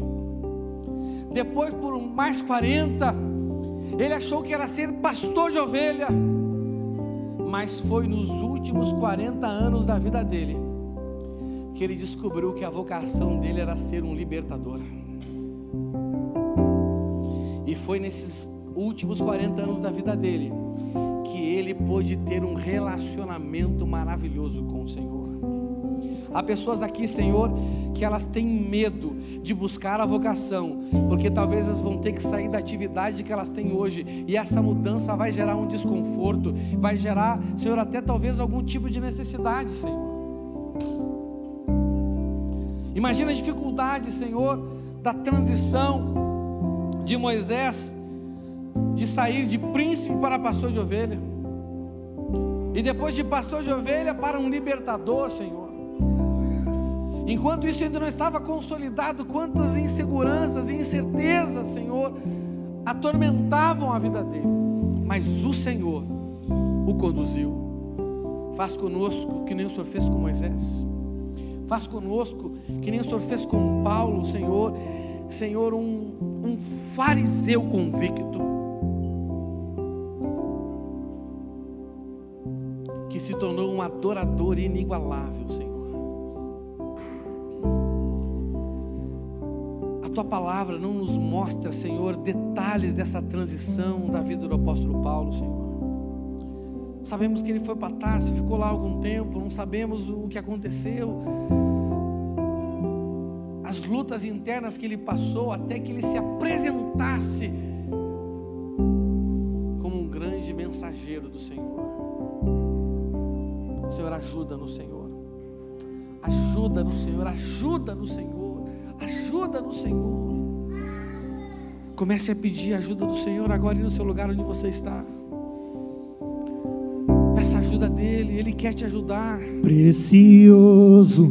Depois, por mais 40, ele achou que era ser pastor de ovelha. Mas foi nos últimos 40 anos da vida dele que ele descobriu que a vocação dele era ser um libertador. E foi nesses últimos 40 anos da vida dele que ele pôde ter um relacionamento maravilhoso com o Senhor. Há pessoas aqui, Senhor, que elas têm medo de buscar a vocação, porque talvez elas vão ter que sair da atividade que elas têm hoje, e essa mudança vai gerar um desconforto, vai gerar, Senhor, até talvez algum tipo de necessidade, Senhor. Imagina a dificuldade, Senhor, da transição de Moisés, de sair de príncipe para pastor de ovelha, e depois de pastor de ovelha para um libertador, Senhor. Enquanto isso ainda não estava consolidado, quantas inseguranças e incertezas, Senhor, atormentavam a vida dele, mas o Senhor o conduziu. Faz conosco que nem o Senhor fez com Moisés, faz conosco que nem o Senhor fez com Paulo, Senhor, um fariseu convicto, que se tornou um adorador inigualável, Senhor. A Tua palavra não nos mostra, Senhor, detalhes dessa transição da vida do apóstolo Paulo, Senhor. Sabemos que ele foi para Tarso, ficou lá algum tempo, não sabemos o que aconteceu, as lutas internas que ele passou, até que ele se apresentasse como um grande mensageiro do Senhor. Senhor, ajuda-nos, Senhor, ajuda-nos, Senhor, ajuda-nos, Senhor, ajuda-nos, Senhor. Comece a pedir a ajuda do Senhor agora no seu lugar onde você está. Peça a ajuda dEle, Ele quer te ajudar. Precioso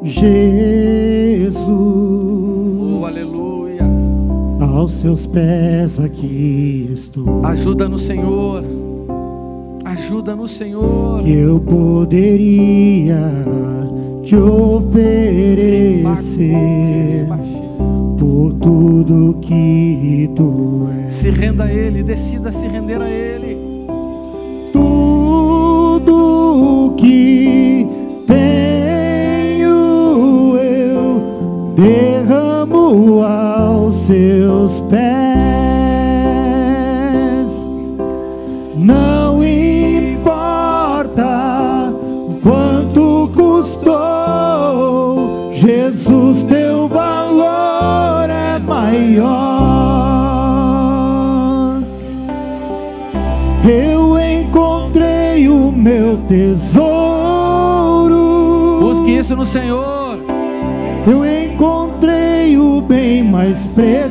Jesus, oh aleluia, aos seus pés aqui estou. Ajuda-nos, Senhor, ajuda-nos, Senhor. Que eu poderia te oferecer por tudo que tu és. Se renda a Ele, decida se render a Ele. Tudo que tenho eu derramo aos seus pés. Não importa quanto custou, Jesus, teu valor é maior. Eu encontrei o meu tesouro. Busque isso no Senhor. Eu encontrei o bem mais precioso.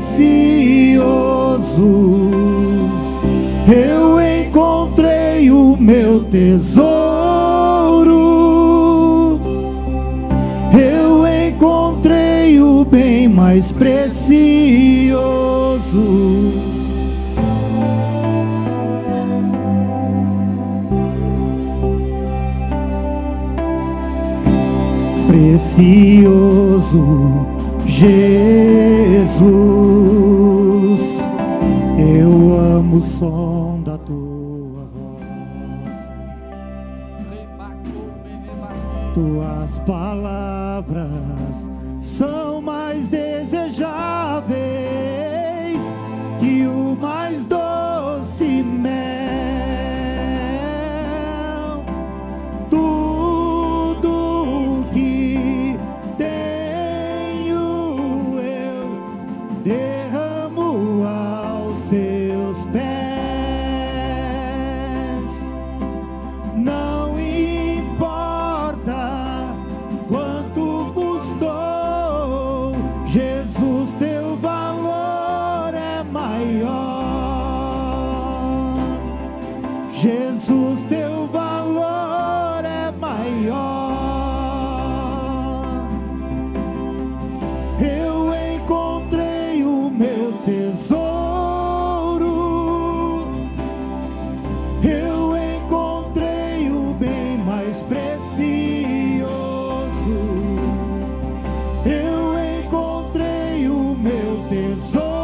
Eu encontrei o meu tesouro. Eu encontrei o bem mais precioso. Precioso Jesus, Eu amo o som da tua voz. Tuas palavras são mais desejáveis que o mais doce mel. Tudo que tenho eu derramo aos seus pés. Não importa quanto custou, Jesus, teu valor é maior. Jesus, teu valor é maior. Eu encontrei o meu tesouro. Eu encontrei o bem mais precioso. Eu encontrei o meu tesouro.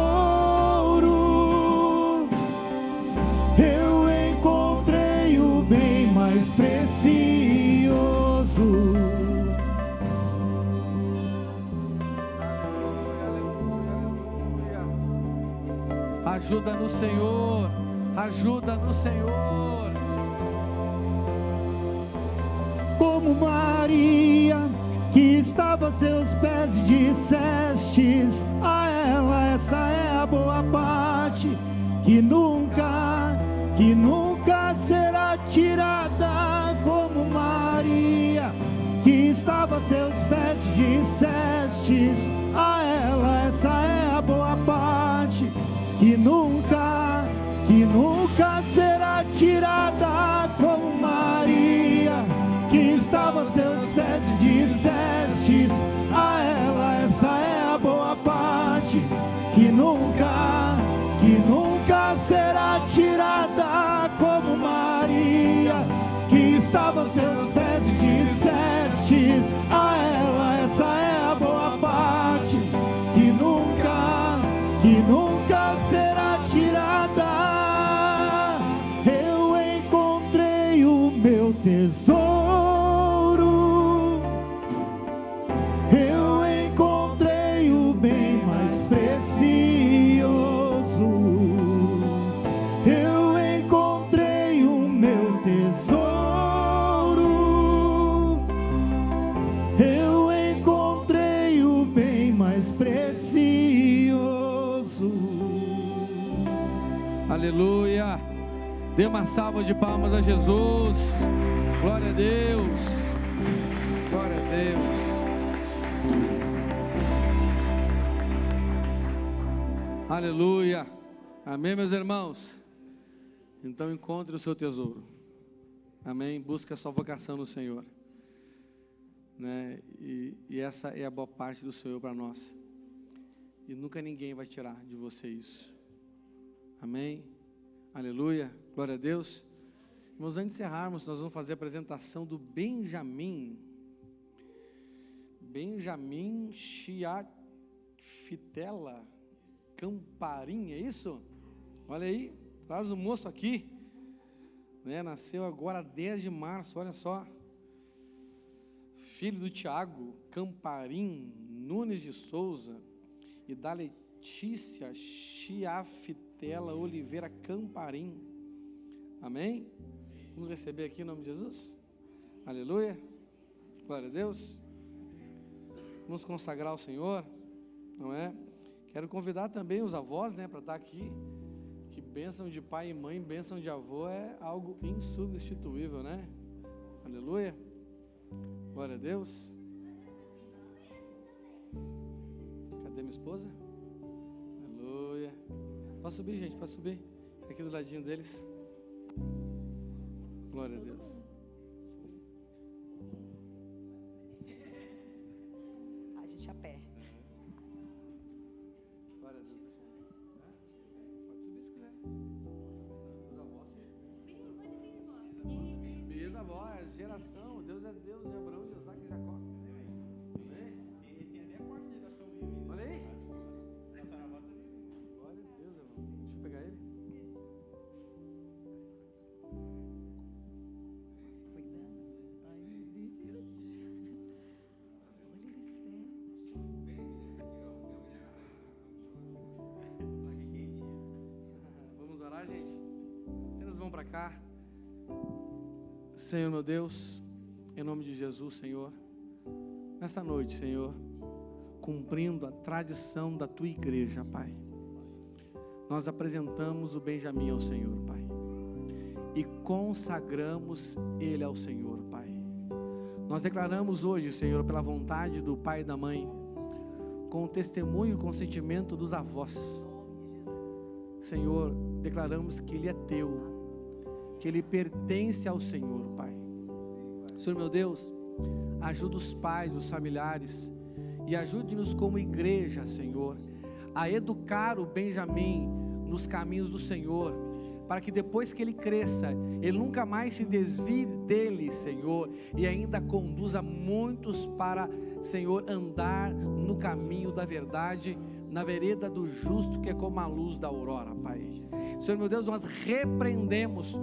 Eu encontrei o bem mais precioso. Ajuda no Senhor, ajuda no Senhor. Como Maria, que estava a seus pés, e dissestes a ela: essa é a boa parte, que nunca será tirada. Como Maria, que estava a seus pés, e dissestes a ela: essa é a boa parte, que nunca será tirada. Como Maria, que estava a seus pés, e dissestes a ela: essa é a boa parte, que nunca será tirada. Como Maria, que estava a seus pés, e dissestes a ela: essa é a boa parte, que nunca será tirada. Eu encontrei o meu tesouro. Eu encontrei o bem mais precioso. Eu encontrei o meu tesouro. Eu encontrei o bem mais precioso. Aleluia. Dê uma salva de palmas a Jesus. Glória a Deus. Glória a Deus. Aleluia. Amém, meus irmãos? Então encontre o seu tesouro. Amém? Busque a sua vocação no Senhor, né? E essa é a boa parte do Senhor para nós. E nunca ninguém vai tirar de você isso. Amém? Aleluia. Glória a Deus. Irmãos, antes de encerrarmos, nós vamos fazer a apresentação do Benjamin Chiafitela Camparim, é isso? Olha aí, traz o moço aqui, né? Nasceu agora 10 de março, olha só. Filho do Tiago Camparim Nunes de Souza e da Letícia Chiafitela Oliveira Camparim. Amém? Vamos receber aqui em nome de Jesus. Aleluia. Glória a Deus. Vamos consagrar ao Senhor, não é? Quero convidar também os avós, né, para estar aqui. Que bênção de pai e mãe, bênção de avô é algo insubstituível, né? Aleluia. Glória a Deus. Cadê minha esposa? Aleluia. Pode subir, gente, pode subir. Fica aqui do ladinho deles. Glória a Deus. A gente a pé. Glória a Deus. Pode subir se quiser. Os avós. Bisavó, é geração. Deus é Deus de Abraão, de Isaac e Jacó. Amém? Tem até a quarta geração viva. Olha aí. Glória a Deus, irmão. Deixa eu pegar ele. para cá. Senhor meu Deus, em nome de Jesus, Senhor, nesta noite, Senhor, cumprindo a tradição da tua igreja, Pai, nós apresentamos o Benjamim ao Senhor, Pai, e consagramos ele ao Senhor, Pai. Nós declaramos hoje, Senhor, pela vontade do pai e da mãe, com o testemunho e consentimento dos avós, Senhor, declaramos que ele é teu, que ele pertence ao Senhor, Pai. Senhor meu Deus, ajuda os pais, os familiares, e ajude-nos como igreja, Senhor, a educar o Benjamim nos caminhos do Senhor, para que depois que ele cresça, ele nunca mais se desvie dele, Senhor, e ainda conduza muitos para, Senhor, andar no caminho da verdade, na vereda do justo, que é como a luz da aurora, Pai. Senhor meu Deus, nós repreendemos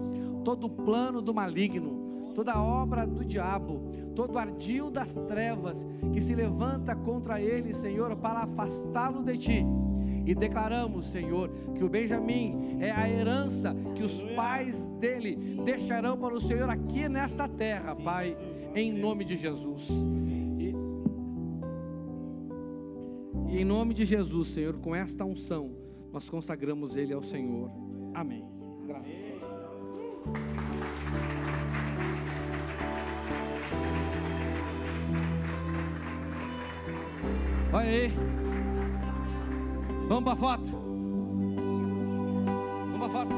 todo o plano do maligno, toda a obra do diabo, todo o ardil das trevas que se levanta contra ele, Senhor, para afastá-lo de Ti. E declaramos, Senhor, que o Benjamim é a herança que os pais dele deixarão para o Senhor aqui nesta terra, Pai, em nome de Jesus. E em nome de Jesus, Senhor, com esta unção, nós consagramos ele ao Senhor. Amém. Graças a Deus. Olha aí. Vamos para a foto. Vamos para a foto.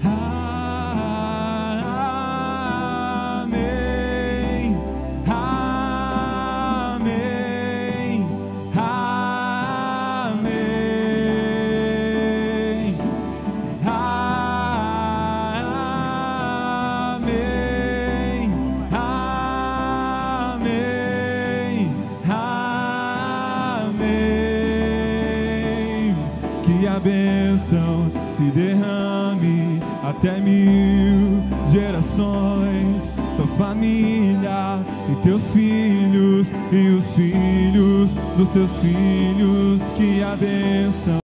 Amém. Amém. Amém. Que a bênção se derrame até 1000 gerações, tua família e teus filhos e os filhos dos teus filhos. Que a bênção